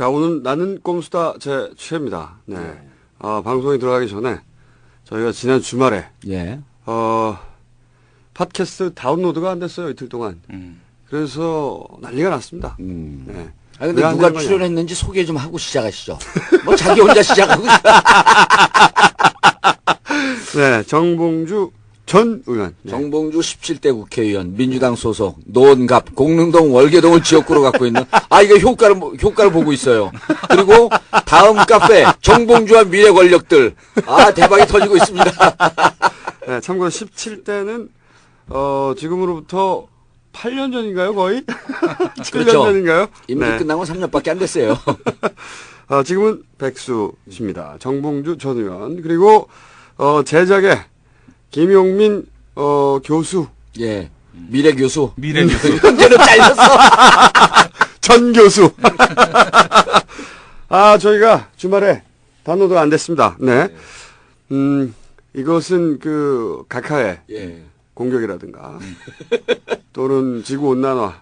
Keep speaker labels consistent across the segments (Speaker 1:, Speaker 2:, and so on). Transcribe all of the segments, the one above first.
Speaker 1: 자, 오늘 나는 꼼수다 제 최입니다. 네. 방송이 들어가기 전에 저희가 지난 주말에
Speaker 2: 예.
Speaker 1: 팟캐스트 다운로드가 안 됐어요, 이틀 동안. 그래서 난리가 났습니다. 네.
Speaker 2: 아, 근데 누가 출연했는지 소개 좀 하고 시작하시죠. 뭐 자기 혼자 시작하고 있어.
Speaker 1: 네, 정봉주 전 의원. 네.
Speaker 2: 정봉주 17대 국회의원, 민주당 소속, 노원갑, 공릉동, 월계동을 지역구로 갖고 있는, 이거 효과를 보고 있어요. 그리고 다음 카페, 정봉주와 미래 권력들. 대박이 터지고 있습니다.
Speaker 1: 네, 참고로 17대는, 지금으로부터 8년 전인가요, 거의? 7년
Speaker 2: 그렇죠.
Speaker 1: 전인가요?
Speaker 2: 임기
Speaker 1: 네.
Speaker 2: 끝난 건 3년밖에 안 됐어요.
Speaker 1: 지금은 백수 씨입니다. 정봉주 전 의원. 그리고, 제작에 김용민, 교수.
Speaker 2: 예. 미래 교수.
Speaker 3: 미래 교수.
Speaker 2: 현재는 잘렸어.
Speaker 1: 전 교수. 저희가 주말에 다운로드가 안 됐습니다. 네. 이것은 각하의
Speaker 2: 예.
Speaker 1: 공격이라든가 또는 지구 온난화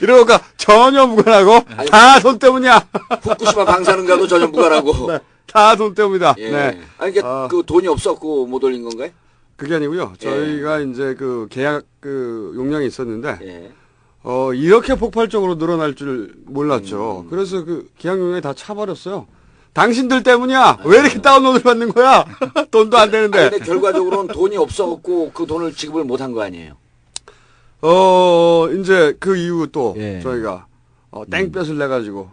Speaker 1: 이런 거가 전혀 무관하고 다 돈 때문이야.
Speaker 2: 후쿠시마 방사능과도 전혀 무관하고.
Speaker 1: 네, 다 돈 때문이다.
Speaker 2: 예.
Speaker 1: 네.
Speaker 2: 그러니까 그 돈이 없었고 못 올린 건가요?
Speaker 1: 그게 아니고요. 저희가 이제 계약 용량이 있었는데
Speaker 2: 예.
Speaker 1: 이렇게 폭발적으로 늘어날 줄 몰랐죠. 그래서 계약 용량이 다 차버렸어요. 당신들 때문이야. 왜 이렇게 다운로드를 받는 거야? 돈도 안 되는데.
Speaker 2: 근데 결과적으로는 돈이 없어갖고 그 돈을 지급을 못한 거 아니에요?
Speaker 1: 이제 그 이후 또
Speaker 2: 예.
Speaker 1: 저희가 땡볕을 내가지고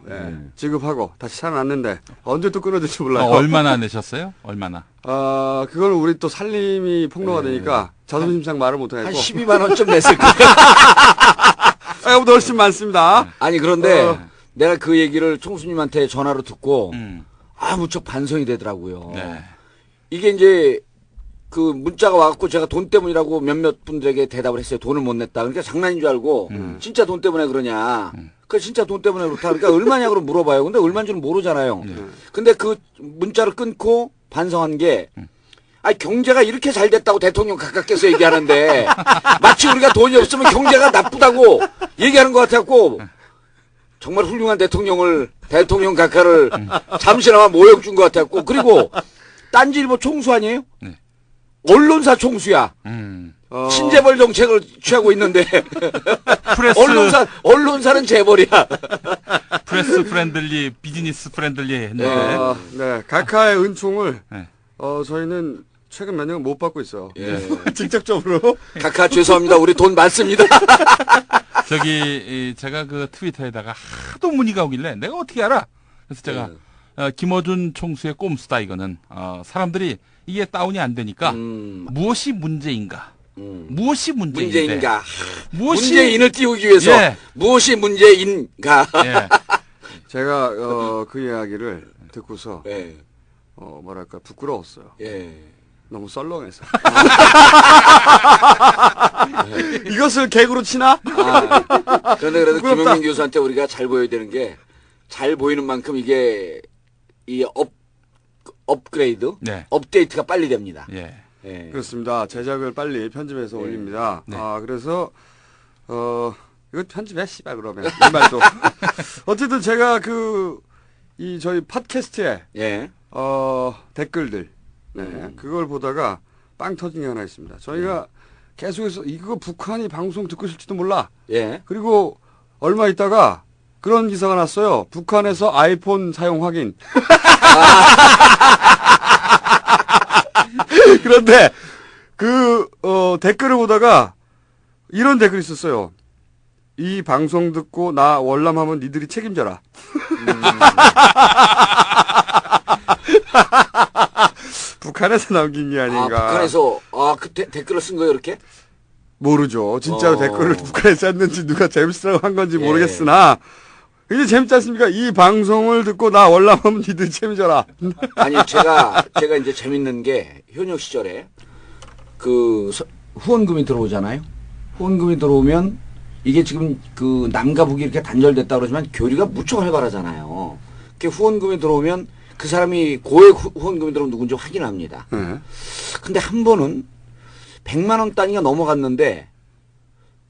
Speaker 1: 지급하고 다시 살아났는데 언제 또 끊어질지 몰라요.
Speaker 3: 얼마나 내셨어요? 얼마나?
Speaker 1: 그걸 우리 또 살림이 폭로가 되니까 자존심상 말을
Speaker 2: 한
Speaker 1: 못하겠고.
Speaker 2: 12만 원쯤 냈을 거예요.
Speaker 1: 이거보다 훨씬 많습니다.
Speaker 2: 아니 그런데 내가 그 얘기를 총수님한테 전화로 듣고 무척 반성이 되더라고요.
Speaker 3: 네.
Speaker 2: 이게 이제 그 문자가 와갖고 제가 돈 때문이라고 몇몇 분들에게 대답을 했어요. 돈을 못 냈다. 그러니까 장난인 줄 알고 진짜 돈 때문에 그러냐. 진짜 돈 때문에 그렇다. 그러니까 얼마냐고 물어봐요. 근데 얼마인지는 모르잖아요. 근데 그 문자를 끊고 반성한 게 경제가 이렇게 잘 됐다고 대통령 각각께서 얘기하는데 마치 우리가 돈이 없으면 경제가 나쁘다고 얘기하는 것 같았고 정말 훌륭한 대통령 각하를 잠시나마 모욕 준 것 같았고 그리고 딴지일보 총수 아니에요?
Speaker 3: 네.
Speaker 2: 언론사 총수야. 신재벌 정책을 취하고 있는데 언론사는 재벌이야.
Speaker 3: 프레스 프렌들리, 비즈니스 프렌들리 했는데.
Speaker 1: 네, 각하의 은총을
Speaker 3: 네.
Speaker 1: 저희는 최근 몇 년은 못 받고 있어요.
Speaker 2: 예.
Speaker 1: 직접적으로.
Speaker 2: 각하 죄송합니다. 우리 돈 많습니다.
Speaker 3: 제가 그 트위터에다가 하도 문의가 오길래 내가 어떻게 알아? 그래서 제가 김어준 총수의 꼼수다 이거는 사람들이 이게 다운이 안 되니까 무엇이 문제인가? 무엇이 문제인가?
Speaker 2: 문재인을 띄우기 위해서
Speaker 3: 예.
Speaker 2: 무엇이 문제인가?
Speaker 3: 예.
Speaker 1: 제가 그 이야기를 듣고서
Speaker 2: 예.
Speaker 1: 부끄러웠어요.
Speaker 2: 예.
Speaker 1: 너무 썰렁해서. 이것을 개그로 치나?
Speaker 2: 그런데 그래도
Speaker 1: 부끄럽다.
Speaker 2: 김용민 교수한테 우리가 잘 보여야 되는 게 잘 보이는 만큼 이게 업그레이드,
Speaker 3: 네.
Speaker 2: 업데이트가 빨리 됩니다.
Speaker 3: 예.
Speaker 2: 예.
Speaker 1: 그렇습니다. 제작을 빨리 편집해서 올립니다.
Speaker 3: 네.
Speaker 1: 그래서 이거 편집해 씨발 그러면 이 말도. 어쨌든 제가 저희 팟캐스트에
Speaker 2: 예.
Speaker 1: 댓글들 그걸 보다가 빵 터진 게 하나 있습니다. 저희가 계속해서 이거 북한이 방송 듣고 있을지도 몰라.
Speaker 2: 예.
Speaker 1: 그리고 얼마 있다가 그런 기사가 났어요. 북한에서 아이폰 사용 확인. 그런데 댓글을 보다가 이런 댓글이 있었어요. 이 방송 듣고 나 월남하면 니들이 책임져라. 북한에서 남긴 게 아닌가.
Speaker 2: 북한에서 그 댓글을 쓴 거예요, 이렇게?
Speaker 1: 모르죠. 진짜로 댓글을 북한에서 했는지 누가 재밌으라고 한 건지
Speaker 2: 예.
Speaker 1: 모르겠으나 이게 재밌지 않습니까? 이 방송을 듣고 나 월남하면 니들 책임져라.
Speaker 2: 아니 제가 이제 재밌는 게 현역 시절에 후원금이 들어오잖아요. 후원금이 들어오면 이게 지금 남과 북이 이렇게 단절됐다 그러지만 교류가 무척 활발하잖아요. 이렇게 후원금이 들어오면 그 사람이 고액 후원금이 들어오면 누군지 확인합니다. 근데 한 번은 100만 원 단위가 넘어갔는데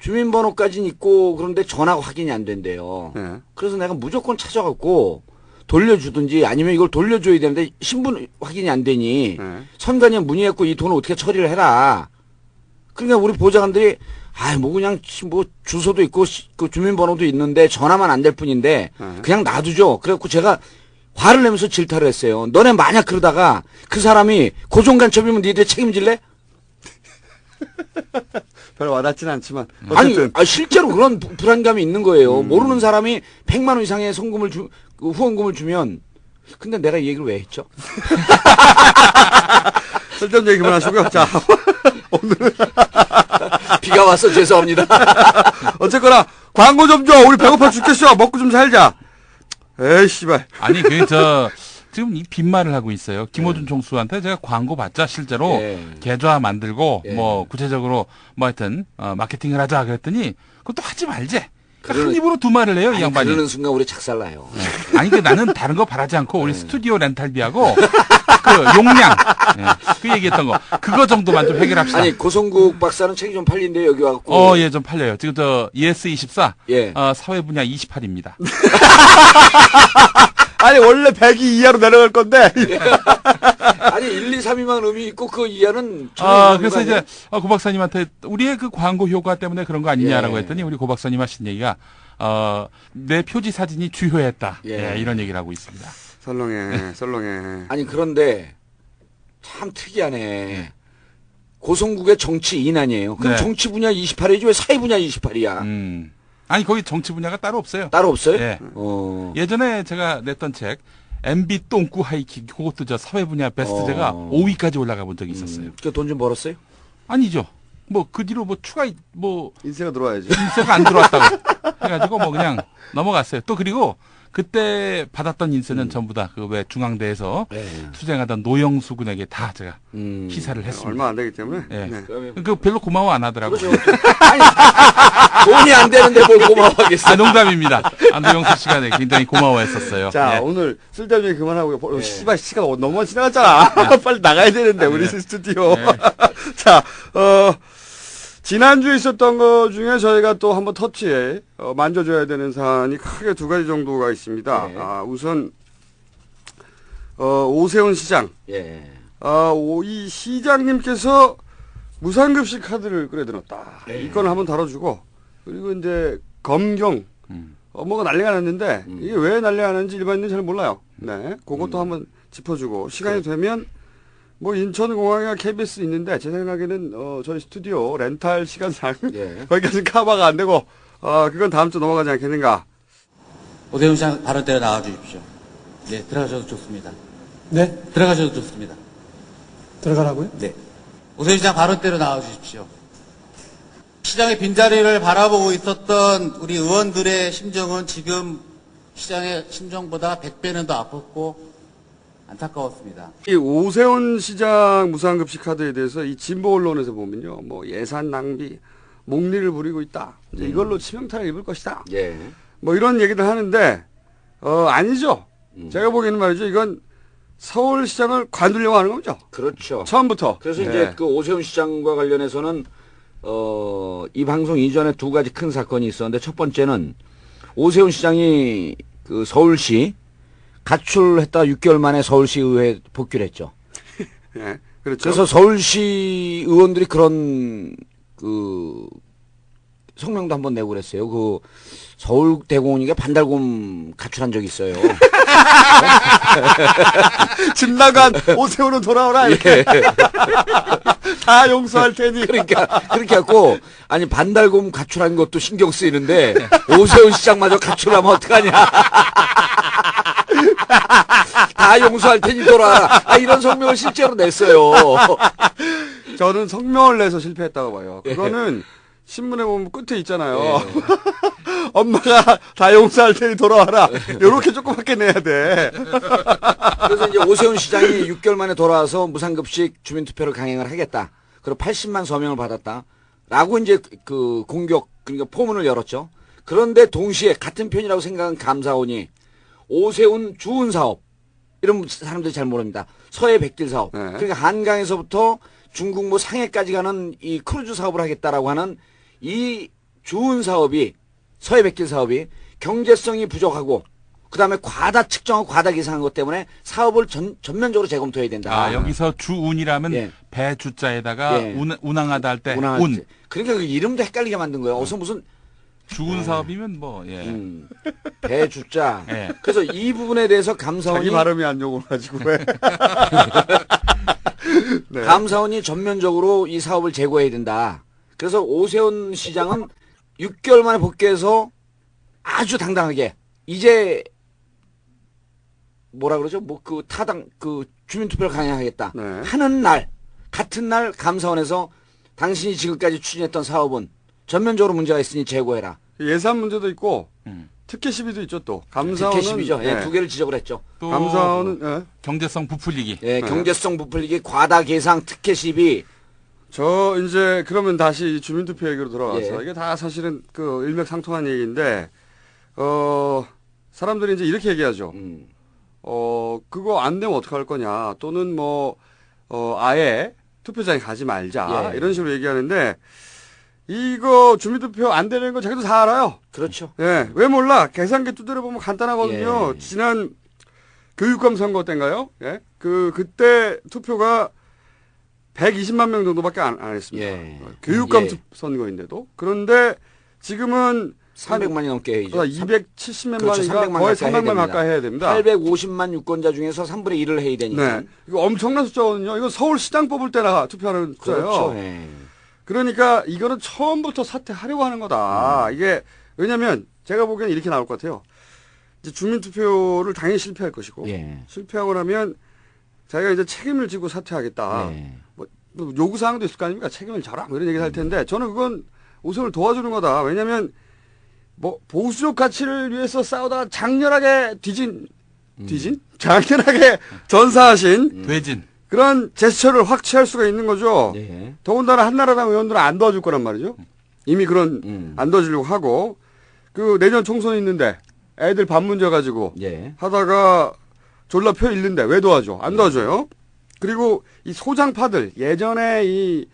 Speaker 2: 주민번호까지는 있고 그런데 전화가 확인이 안 된대요.
Speaker 1: 네.
Speaker 2: 그래서 내가 무조건 찾아갖고 돌려주든지 아니면 이걸 돌려줘야 되는데 신분 확인이 안 되니
Speaker 1: 네.
Speaker 2: 선관위 문의했고 이 돈을 어떻게 처리를 해라. 그러니까 우리 보좌관들이 뭐 그냥 뭐 주소도 있고 그 주민번호도 있는데 전화만 안 될 뿐인데 그냥 놔두죠. 그래갖고 제가 화를 내면서 질타를 했어요. 너네 만약 그러다가 그 사람이 고정간첩이면 니들 책임질래?
Speaker 1: 별 와닿진 않지만
Speaker 2: 아니,
Speaker 1: 어쨌든
Speaker 2: 실제로 그런 불안감이 있는 거예요. 모르는 사람이 100만 원 이상의 성금을 그 후원금을 주면 근데 내가 이 얘기를 왜 했죠?
Speaker 1: 쓸데없는 얘기 그만하시고요. 자, 오늘은
Speaker 2: 비가 와서 죄송합니다.
Speaker 1: 어쨌거나 광고 좀 줘. 우리 배고파 죽겠어. 먹고 좀 살자. 에이 씨발.
Speaker 3: 아니 지금 이 빈말을 하고 있어요. 김호준 총수한테 제가 광고 받자 실제로
Speaker 2: 예.
Speaker 3: 계좌 만들고
Speaker 2: 예.
Speaker 3: 뭐 구체적으로 뭐 하여튼 마케팅을 하자 그랬더니 그것도 하지 말지. 그러니까 한
Speaker 2: 그러는-
Speaker 3: 입으로 두 말을 해요 이
Speaker 2: 아니,
Speaker 3: 양반이.
Speaker 2: 그러는 순간 우리 작살나요.
Speaker 3: 아니 나는 다른 거 바라지 않고 우리 스튜디오 렌탈비하고 그 용량 그 얘기했던 거 그거 정도만 좀 해결합시다.
Speaker 2: 아니 고성국 박사는 책이 좀 팔린데 여기 와갖고
Speaker 3: 예, 좀 팔려요. 지금 저 ES24
Speaker 2: 예.
Speaker 3: 사회 분야 28입니다.
Speaker 1: 아니 원래 100이 이하로 내려갈 건데.
Speaker 2: 아니 1, 2, 3위만 의미 있고 그 이하는 전혀
Speaker 3: 그래서
Speaker 2: 의미가
Speaker 3: 이제 고 박사님한테 우리의 그 광고 효과 때문에 그런 거 아니냐라고
Speaker 2: 예.
Speaker 3: 했더니 우리 고 박사님 하신 얘기가 내 표지 사진이 주요했다.
Speaker 2: 예.
Speaker 3: 이런 얘기를 하고 있습니다.
Speaker 1: 설렁해.
Speaker 2: 아니 그런데 참 특이하네. 고성국의 정치인 아니에요. 그럼
Speaker 3: 네.
Speaker 2: 정치 분야 28이지 왜 사회 분야 28이야?
Speaker 3: 아니 거기 정치 분야가 따로 없어요.
Speaker 2: 따로 없어요?
Speaker 3: 예.
Speaker 2: 어.
Speaker 3: 예전에 제가 냈던 책 MB 똥꾸 하이킥 그것도 저 사회 분야 베스트제가 5위까지 올라가 본 적이 있었어요.
Speaker 2: 돈 좀 벌었어요?
Speaker 3: 아니죠. 뭐 그 뒤로 뭐 추가 뭐
Speaker 1: 인세가 들어와야지.
Speaker 3: 인세가 안 들어왔다고 해가지고 뭐 그냥 넘어갔어요. 또 그리고 그때 받았던 인세는 전부 다 그 왜 중앙대에서
Speaker 2: 네.
Speaker 3: 투쟁하던 노영수 군에게 다 제가
Speaker 2: 음.
Speaker 3: 희사를 했습니다.
Speaker 1: 얼마 안 되기 때문에.
Speaker 3: 예.
Speaker 1: 네.
Speaker 2: 그러면
Speaker 3: 그 별로 고마워 안 하더라고요.
Speaker 2: 그렇죠. 아니, 돈이 안 되는데 뭘 고마워하겠어.
Speaker 3: 농담입니다. 노영수 씨가 네, 굉장히 고마워했었어요.
Speaker 1: 자,
Speaker 3: 예.
Speaker 1: 오늘 쓸데없는 얘기 그만하고요. 씨발 시간 너무 지나갔잖아. 빨리 나가야 되는데 우리 스튜디오. 자, 지난주에 있었던 것 중에 저희가 또 한번 터치해 만져줘야 되는 사안이 크게 두 가지 정도가 있습니다.
Speaker 2: 네.
Speaker 1: 우선 오세훈 시장.
Speaker 2: 예.
Speaker 1: 이 시장님께서 무상급식 카드를 끌어들였다.
Speaker 2: 네.
Speaker 1: 이 건을 한번 다뤄주고 그리고 이제 검경 뭐가 난리가 났는데 이게 왜 난리가 났는지 일반인은 잘 몰라요. 네, 그것도 한번 짚어주고 시간이 되면 뭐 인천공항이나 KBS 있는데 제 생각에는 저희 스튜디오 렌탈 시간상
Speaker 2: 예.
Speaker 1: 거기까지는 커버가 안 되고 그건 다음 주 넘어가지 않겠는가.
Speaker 4: 오세훈 시장 발언대로 나와 주십시오. 네, 들어가셔도 좋습니다.
Speaker 5: 네?
Speaker 4: 들어가셔도 좋습니다.
Speaker 5: 들어가라고요?
Speaker 4: 네. 오세훈 시장 발언대로 나와 주십시오. 시장의 빈자리를 바라보고 있었던 우리 의원들의 심정은 지금 시장의 심정보다 100배는 더 아팠고 안타까웠습니다.
Speaker 1: 이 오세훈 시장 무상급식 카드에 대해서 이 진보 언론에서 보면요, 뭐 예산 낭비, 목리를 부리고 있다. 이제 이걸로 치명타를 입을 것이다.
Speaker 2: 예.
Speaker 1: 뭐 이런 얘기를 하는데 아니죠. 제가 보기에는 말이죠. 이건 서울시장을 관두려고 하는 거죠.
Speaker 2: 그렇죠.
Speaker 1: 처음부터.
Speaker 2: 그래서
Speaker 1: 네.
Speaker 2: 이제 그 오세훈 시장과 관련해서는 이 방송 이전에 두 가지 큰 사건이 있었는데 첫 번째는 오세훈 시장이 그 서울시 가출했다 6개월 만에 서울시 의회에 복귀를 했죠.
Speaker 1: 예, 그렇죠.
Speaker 2: 그래서 서울시 의원들이 그런 그 성명도 한번 내고 그랬어요. 그 서울대공원이가 반달곰 가출한 적이 있어요.
Speaker 1: 집 나간 오세훈은 돌아오라 이렇게 다 용서할 테니.
Speaker 2: 그러니까 그렇게 갖고 아니 반달곰 가출한 것도 신경 쓰이는데 오세훈 시장마저 가출하면 어떡하냐. 다 용서할 테니 돌아와라. 이런 성명을 실제로 냈어요.
Speaker 1: 저는 성명을 내서 실패했다고 봐요. 그거는 신문에 보면 끝에 있잖아요. 엄마가 다 용서할 테니 돌아와라. 요렇게 조그맣게 내야 돼.
Speaker 2: 그래서 이제 오세훈 시장이 6개월 만에 돌아와서 무상급식 주민투표를 강행을 하겠다. 그리고 80만 서명을 받았다. 라고 이제 그 공격, 그러니까 포문을 열었죠. 그런데 동시에 같은 편이라고 생각한 감사원이 오세훈 주운 사업. 이런 사람들이 잘 모릅니다. 서해 백길 사업.
Speaker 1: 네.
Speaker 2: 그러니까 한강에서부터 중국 뭐 상해까지 가는 이 크루즈 사업을 하겠다라고 하는 이 좋은 사업이 서해백길 사업이 경제성이 부족하고 그다음에 과다 측정하고 과다 계산한 것 때문에 사업을 전면적으로 재검토해야 된다.
Speaker 3: 아, 여기서 주운이라면
Speaker 2: 예.
Speaker 3: 배 주자에다가
Speaker 2: 예.
Speaker 3: 운항하다 할 때
Speaker 2: 운항할
Speaker 3: 운.
Speaker 2: 때. 그러니까 그 이름도 헷갈리게 만든 거예요. 어서 무슨
Speaker 3: 주운 사업이면 뭐 예.
Speaker 2: 배 주자.
Speaker 3: 예.
Speaker 2: 그래서 이 부분에 대해서 감사원이
Speaker 1: 자기 발음이 안 좋아가지고 왜? 네.
Speaker 2: 감사원이 전면적으로 이 사업을 제고해야 된다. 그래서 오세훈 시장은 6개월 만에 복귀해서 아주 당당하게 이제 뭐라 그러죠? 뭐 그 타당 그 주민투표를 강행하겠다
Speaker 1: 네.
Speaker 2: 하는 날 같은 날 감사원에서 당신이 지금까지 추진했던 사업은 전면적으로 문제가 있으니 제고해라.
Speaker 1: 예산 문제도 있고 특혜 시비도 있죠 또. 감사원은
Speaker 2: 특혜십이죠. 예,
Speaker 1: 네.
Speaker 2: 두 개를 지적을 했죠.
Speaker 3: 또
Speaker 1: 감사원은 예.
Speaker 3: 경제성 부풀리기.
Speaker 2: 예, 경제성 부풀리기, 과다 계상, 특혜 시비.
Speaker 1: 저 이제 그러면 다시 이 주민투표 얘기로 돌아와서
Speaker 2: 예.
Speaker 1: 이게 다 사실은 그 일맥상통한 얘기인데 사람들이 이제 이렇게 얘기하죠. 그거 안 되면 어떡할 거냐 또는 뭐 아예 투표장에 가지 말자
Speaker 2: 예.
Speaker 1: 이런 식으로 얘기하는데 이거 주민투표 안 되는 거 자기도 다 알아요.
Speaker 2: 그렇죠.
Speaker 1: 예, 왜 몰라? 계산기 두드려 보면 간단하거든요.
Speaker 2: 예.
Speaker 1: 지난 교육감 선거 때인가요? 예, 그때 투표가 120만 명 정도밖에 안 했습니다.
Speaker 2: 예.
Speaker 1: 교육감
Speaker 2: 예.
Speaker 1: 선거인데도. 그런데 지금은
Speaker 2: 300만이 넘게 해야죠.
Speaker 1: 270만
Speaker 2: 그렇죠.
Speaker 1: 명이가
Speaker 2: 300만
Speaker 1: 거의
Speaker 2: 가까이
Speaker 1: 300만
Speaker 2: 해야
Speaker 1: 가까이 해야 됩니다.
Speaker 2: 850만 유권자 중에서 3분의 1을 해야 되니까.
Speaker 1: 네, 이거 엄청난 숫자거든요. 이거 서울시장 뽑을 때나 투표하는 숫자예요.
Speaker 2: 그렇죠. 예.
Speaker 1: 그러니까 이거는 처음부터 사퇴하려고 하는 거다. 이게 왜냐면 제가 보기엔 이렇게 나올 것 같아요. 이제 주민투표를 당연히 실패할 것이고
Speaker 2: 예.
Speaker 1: 실패하고 나면 자기가 이제 책임을 지고 사퇴하겠다.
Speaker 2: 예.
Speaker 1: 뭐 요구사항도 있을 거 아닙니까? 책임을 져라. 뭐 이런 얘기를 할 텐데 저는 그건 오세훈을 도와주는 거다. 왜냐면 뭐 보수적 가치를 위해서 싸우다가 장렬하게 장렬하게 전사하신
Speaker 3: 돼진.
Speaker 1: 그런 제스처를 확 취할 수가 있는 거죠.
Speaker 2: 예.
Speaker 1: 더군다나 한나라당 의원들은 안 도와줄 거란 말이죠. 이미 그런 안 도와주려고 하고 그 내년 총선이 있는데 애들 밥 문제 가지고
Speaker 2: 예.
Speaker 1: 하다가 졸라 표 잃는데 왜 도와줘? 안 도와줘요. 그리고 이 소장파들 예전에 이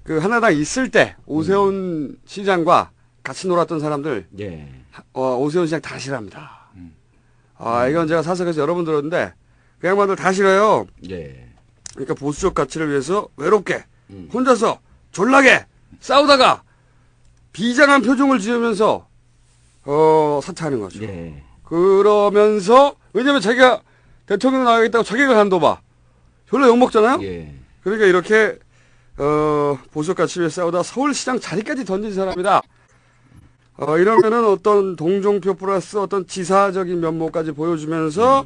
Speaker 1: 그 한나라당 있을 때 오세훈 시장과 같이 놀았던 사람들
Speaker 2: 예.
Speaker 1: 오세훈 시장 다 싫어합니다. 이건 제가 사석에서 여러 번 들었는데 그 양반들 다 싫어요.
Speaker 2: 예.
Speaker 1: 그러니까 보수적 가치를 위해서 외롭게 혼자서 졸라게 싸우다가 비장한 표정을 지으면서 사퇴하는 거죠.
Speaker 2: 예.
Speaker 1: 그러면서 왜냐면 자기가 대통령 나가겠다고 자기가 간도봐. 별로 욕먹잖아요.
Speaker 2: 예.
Speaker 1: 그러니까 이렇게 보수적 가치를 위해 싸우다 서울시장 자리까지 던진 사람이다. 이러면은 어떤 동정표 플러스 어떤 지사적인 면모까지 보여주면서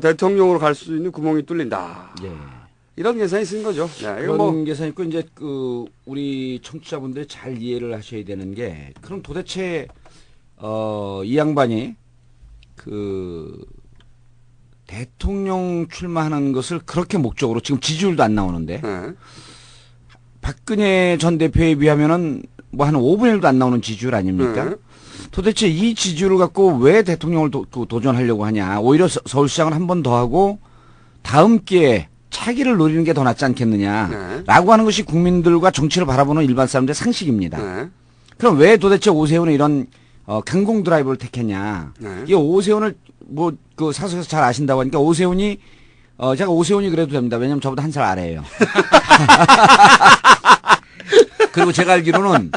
Speaker 1: 대통령으로 갈 수 있는 구멍이 뚫린다.
Speaker 2: 예.
Speaker 1: 이런 계산이 있는 거죠. 네, 이거
Speaker 2: 그런
Speaker 1: 뭐
Speaker 2: 계산 있고 이제 그 우리 청취자분들이 잘 이해를 하셔야 되는 게 그럼 도대체 이 양반이 그 대통령 출마하는 것을 그렇게 목적으로 지금 지지율도 안 나오는데
Speaker 1: 네.
Speaker 2: 박근혜 전 대표에 비하면은 뭐 한 5분의 1도 안 나오는 지지율 아닙니까?
Speaker 1: 네.
Speaker 2: 도대체 이 지지율을 갖고 왜 대통령을 도전하려고 하냐? 오히려 서울시장을 한 번 더 하고 다음 기회에 차기를 노리는 게 더 낫지 않겠느냐라고 하는 것이 국민들과 정치를 바라보는 일반 사람들의 상식입니다.
Speaker 1: 네.
Speaker 2: 그럼 왜 도대체 오세훈은 이런 강공 드라이브를 택했냐?
Speaker 1: 네.
Speaker 2: 이 오세훈을 뭐 그 사석에서 잘 아신다고 하니까 오세훈이 제가 오세훈이 그래도 됩니다. 왜냐면 저보다 한 살 아래예요. 그리고 제가 알기로는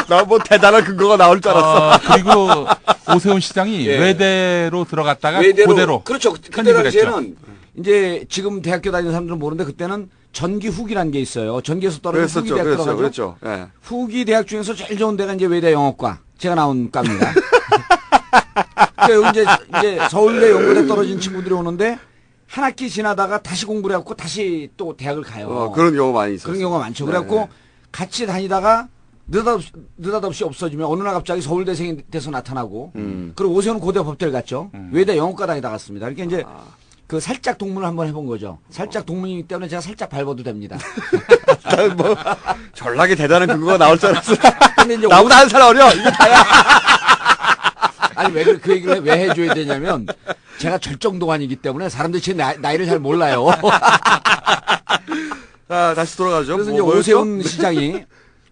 Speaker 1: 나 뭐 대단한 근거가 나올 줄 알았어.
Speaker 3: 그리고 오세훈 시장이
Speaker 2: 예.
Speaker 3: 외대로 들어갔다가
Speaker 2: 외대로
Speaker 3: 그대로
Speaker 2: 그렇죠. 그때
Speaker 3: 편입을 했죠.
Speaker 2: 당시에는 이제 지금 대학교 다니는 사람들은 모르는데 그때는 전기 후기라는 게 있어요. 전기에서 떨어진 후기 대학 들어가죠.
Speaker 1: 그랬죠. 예.
Speaker 2: 후기 대학 중에서 제일 좋은 데가 이제 외대 영어과. 제가 나온 과입니다. 그러니까 여기 이제 서울대 연구대 떨어진 친구들이 오는데 한 학기 지나다가 다시 공부를 해갖고 다시 또 대학을 가요.
Speaker 1: 그런 경우 많이 있었어요.
Speaker 2: 그런 경우가 많죠.
Speaker 1: 네.
Speaker 2: 그래갖고 같이 다니다가 느닷없이 없어지면 어느 날 갑자기 서울대생이 돼서 나타나고 그리고 오세훈은 고대 법대를 갔죠. 외대 영어과 다니다 갔습니다. 그러니까 이제 그 살짝 동문을 한번 해본 거죠. 살짝 동문이기 때문에 제가 살짝 밟아도 됩니다.
Speaker 1: 뭐 전락에 대단한 근거가 나올 줄 알았어.
Speaker 2: 근데 이제
Speaker 1: 나보다 한 살 어려. 이거 다야.
Speaker 2: 아니 왜 그 얘기를 왜 해줘야 되냐면 제가 절정동안이기 때문에 사람들이 제 나이를 잘 몰라요.
Speaker 1: 자, 다시 돌아가죠.
Speaker 2: 그래서
Speaker 1: 뭐,
Speaker 2: 이제 오세훈 시장이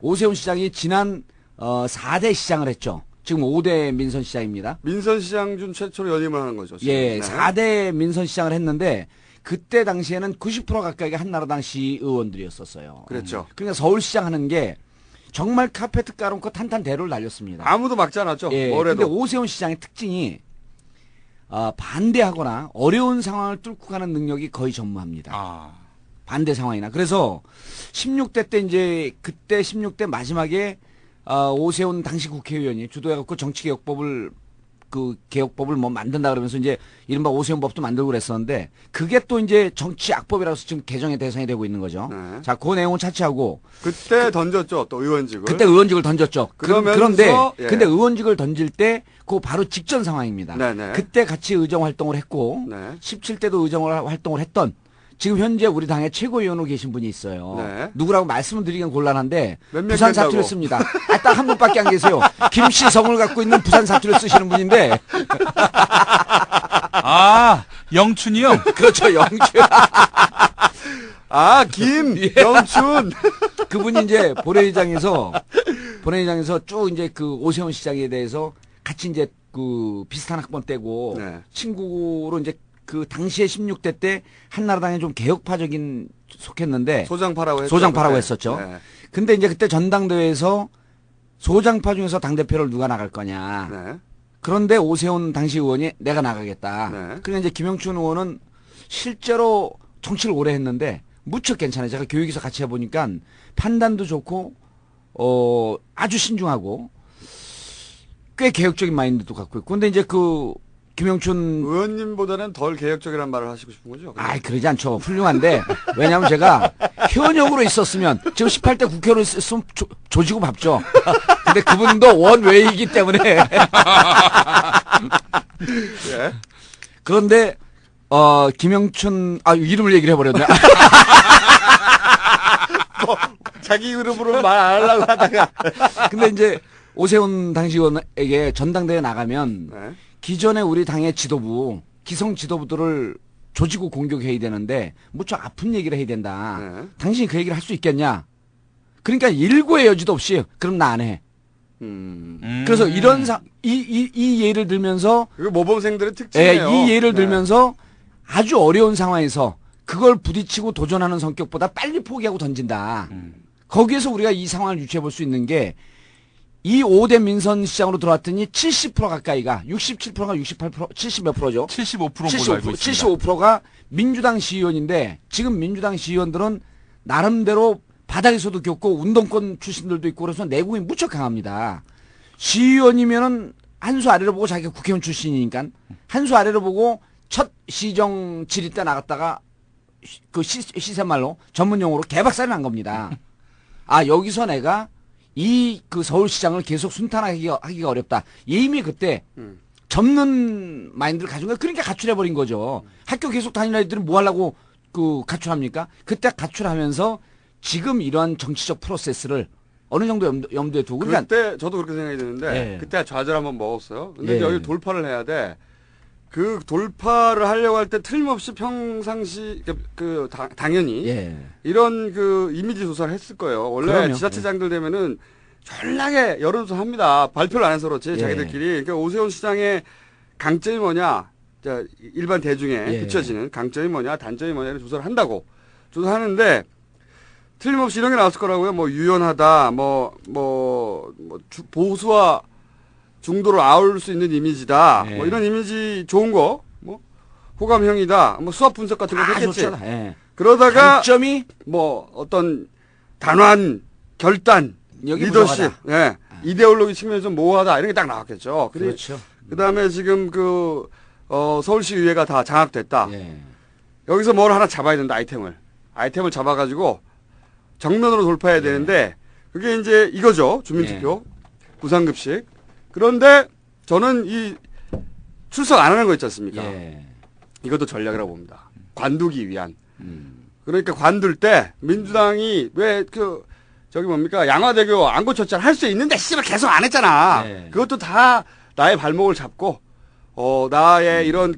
Speaker 2: 오세훈 시장이 지난 4대 시장을 했죠. 지금 5대 민선 시장입니다.
Speaker 1: 민선 시장 중 최초로 연임을 하는 거죠. 지금.
Speaker 2: 예,
Speaker 1: 네.
Speaker 2: 4대 민선 시장을 했는데 그때 당시에는 90% 가까이가 한나라당 시의원들이었었어요.
Speaker 1: 그랬죠.
Speaker 2: 그러니까 서울시장 하는 게 정말 카페트 깔아놓고 탄탄대로를 날렸습니다.
Speaker 1: 아무도 막지 않았죠.
Speaker 2: 예,
Speaker 1: 뭐래도.
Speaker 2: 근데 오세훈 시장의 특징이 반대하거나 어려운 상황을 뚫고 가는 능력이 거의 전무합니다.
Speaker 3: 아.
Speaker 2: 반대 상황이나. 그래서 16대 때 이제 그때 16대 마지막에 오세훈 당시 국회의원이 주도해갖고 정치개혁법을 개혁법을 뭐 만든다 그러면서 이제 이른바 오세훈법도 만들고 그랬었는데 그게 또 이제 정치 악법이라서 지금 개정의 대상이 되고 있는 거죠.
Speaker 1: 네.
Speaker 2: 자, 그 내용은 차치하고
Speaker 1: 그때 던졌죠. 또 의원직을.
Speaker 2: 그때 의원직을 던졌죠.
Speaker 1: 그러면서,
Speaker 2: 그런데
Speaker 1: 예.
Speaker 2: 근데 의원직을 던질 때 그 바로 직전 상황입니다.
Speaker 1: 네네.
Speaker 2: 그때 같이 의정 활동을 했고
Speaker 1: 네.
Speaker 2: 17대도 의정 활동을 했던 지금 현재 우리 당의 최고위원으로 계신 분이 있어요.
Speaker 1: 네.
Speaker 2: 누구라고 말씀을 드리긴 곤란한데
Speaker 1: 몇 명
Speaker 2: 부산
Speaker 1: 된다고?
Speaker 2: 사투리를 씁니다. 딱 한 분밖에 안 계세요. 김씨성을 갖고 있는 부산 사투리를 쓰시는 분인데
Speaker 3: 아, 영춘이 형.
Speaker 2: 그렇죠. 영주.
Speaker 1: 아, 김영춘.
Speaker 2: 그분이 이제 본회의장에서 쭉 이제 그 오세훈 시장에 대해서 같이 이제 그 비슷한 학번 때고
Speaker 1: 네.
Speaker 2: 친구로 이제 그 당시에 16대 때 한나라당에 좀 개혁파적인 속했는데
Speaker 1: 소장파라고 했죠.
Speaker 2: 소장파라고
Speaker 1: 그때.
Speaker 2: 했었죠.
Speaker 1: 네.
Speaker 2: 근데 이제 그때 전당대회에서 소장파 중에서 당대표를 누가 나갈 거냐.
Speaker 1: 네.
Speaker 2: 그런데 오세훈 당시 의원이 내가 나가겠다.
Speaker 1: 네.
Speaker 2: 그러니까 이제 김영춘 의원은 실제로 정치를 오래 했는데 무척 괜찮아요. 제가 교육에서 같이 해보니까 판단도 좋고 아주 신중하고 꽤 개혁적인 마인드도 갖고 있고. 근데 이제 그 김영춘
Speaker 1: 의원님보다는 덜 개혁적이라는 말을 하시고 싶은 거죠?
Speaker 2: 아이 그러지 않죠. 훌륭한데 왜냐하면 제가 현역으로 있었으면 지금 18대 국회의원으로 있으면 조지고 밟죠. 근데 그분도 원외이기 때문에
Speaker 1: 예.
Speaker 2: 그런데 김영춘 이름을 얘기를 해버렸네.
Speaker 1: 자기 이름으로 말 안 하려고 하다가.
Speaker 2: 근데 이제 오세훈 당시 의원에게 전당대회 나가면
Speaker 1: 네.
Speaker 2: 기존의 우리 당의 지도부 기성 지도부들을 조지고 공격해야 되는데 무척 아픈 얘기를 해야 된다.
Speaker 1: 네.
Speaker 2: 당신이 그 얘기를 할 수 있겠냐? 그러니까 일고의 여지도 없이 그럼 나 안 해. 그래서 이런 이 예를 들면서
Speaker 1: 이거 모범생들의 특징이에요.
Speaker 2: 이 예를
Speaker 1: 네.
Speaker 2: 들면서 아주 어려운 상황에서 그걸 부딪히고 도전하는 성격보다 빨리 포기하고 던진다. 거기에서 우리가 이 상황을 유추해 볼 수 있는 게 이 5대 민선 시장으로 들어왔더니 70% 가까이가 67%가 68% 70 몇 프로죠?
Speaker 3: 75%인 걸로 알고 있습니다.
Speaker 2: 75%가 민주당 시의원인데 지금 민주당 시의원들은 나름대로 바닥에서도 겪고 운동권 출신들도 있고 그래서 내공이 무척 강합니다. 시의원이면은 한 수 아래로 보고 자기가 국회의원 출신이니까 한 수 아래로 보고 첫 시정 질의 때 나갔다가 그 시세말로 전문용어로 개박살이 난 겁니다. 여기서 내가 그 서울시장을 계속 순탄하기가 어렵다. 이미 그때 접는 마인드를 가진 거예요. 그러니까 가출해버린 거죠. 학교 계속 다니는 애들은 뭐 하려고 가출합니까? 그때 가출하면서 지금 이러한 정치적 프로세스를 어느 정도 염두에 두고. 그러니까
Speaker 1: 그때 저도 그렇게 생각이 드는데
Speaker 2: 예.
Speaker 1: 그때 좌절 한번 먹었어요. 근데
Speaker 2: 예.
Speaker 1: 이제 여기 돌파를 해야 돼. 그 돌파를 하려고 할 때 틀림없이 평상시 당연히
Speaker 2: 예.
Speaker 1: 이런 그 이미지 조사를 했을 거예요. 원래
Speaker 2: 그럼요.
Speaker 1: 지자체장들 되면은 전략에 여론조사 합니다. 발표를 안 해서 그렇지
Speaker 2: 예.
Speaker 1: 자기들끼리. 그러니까 오세훈 시장의 강점이 뭐냐, 자, 일반 대중에
Speaker 2: 예.
Speaker 1: 비춰지는 강점이 뭐냐, 단점이 뭐냐를 조사를 한다고 조사하는데 틀림없이 이런 게 나왔을 거라고요. 뭐 유연하다, 보수와 중도를 아울 수 있는 이미지다.
Speaker 2: 예.
Speaker 1: 뭐 이런 이미지 좋은 거, 뭐 호감형이다. 뭐 수학 분석 같은 거 했겠지.
Speaker 2: 좋잖아. 예.
Speaker 1: 그러다가
Speaker 2: 장점이
Speaker 1: 뭐 어떤 단환, 결단,
Speaker 2: 여기
Speaker 1: 리더십,
Speaker 2: 부족하다.
Speaker 1: 예, 이데올로기 측면에서 모호하다 이런 게 딱 나왔겠죠.
Speaker 2: 그렇죠.
Speaker 1: 그다음에 지금 서울시 의회가 다 장악됐다.
Speaker 2: 예.
Speaker 1: 여기서 뭘 하나 잡아야 된다. 아이템을 잡아가지고 정면으로 돌파해야 되는데 그게 이제 이거죠. 주민투표, 부산급식. 그런데 저는 이 출석 안 하는 거 있지 않습니까?
Speaker 2: 예.
Speaker 1: 이것도 전략이라고 봅니다. 관두기 위한. 그러니까 관둘 때 민주당이 왜 저기 뭡니까 양화대교 안 고쳤잖아. 할 수 있는데 씨발 계속 안 했잖아.
Speaker 2: 네.
Speaker 1: 그것도 다 나의 발목을 잡고 나의 이런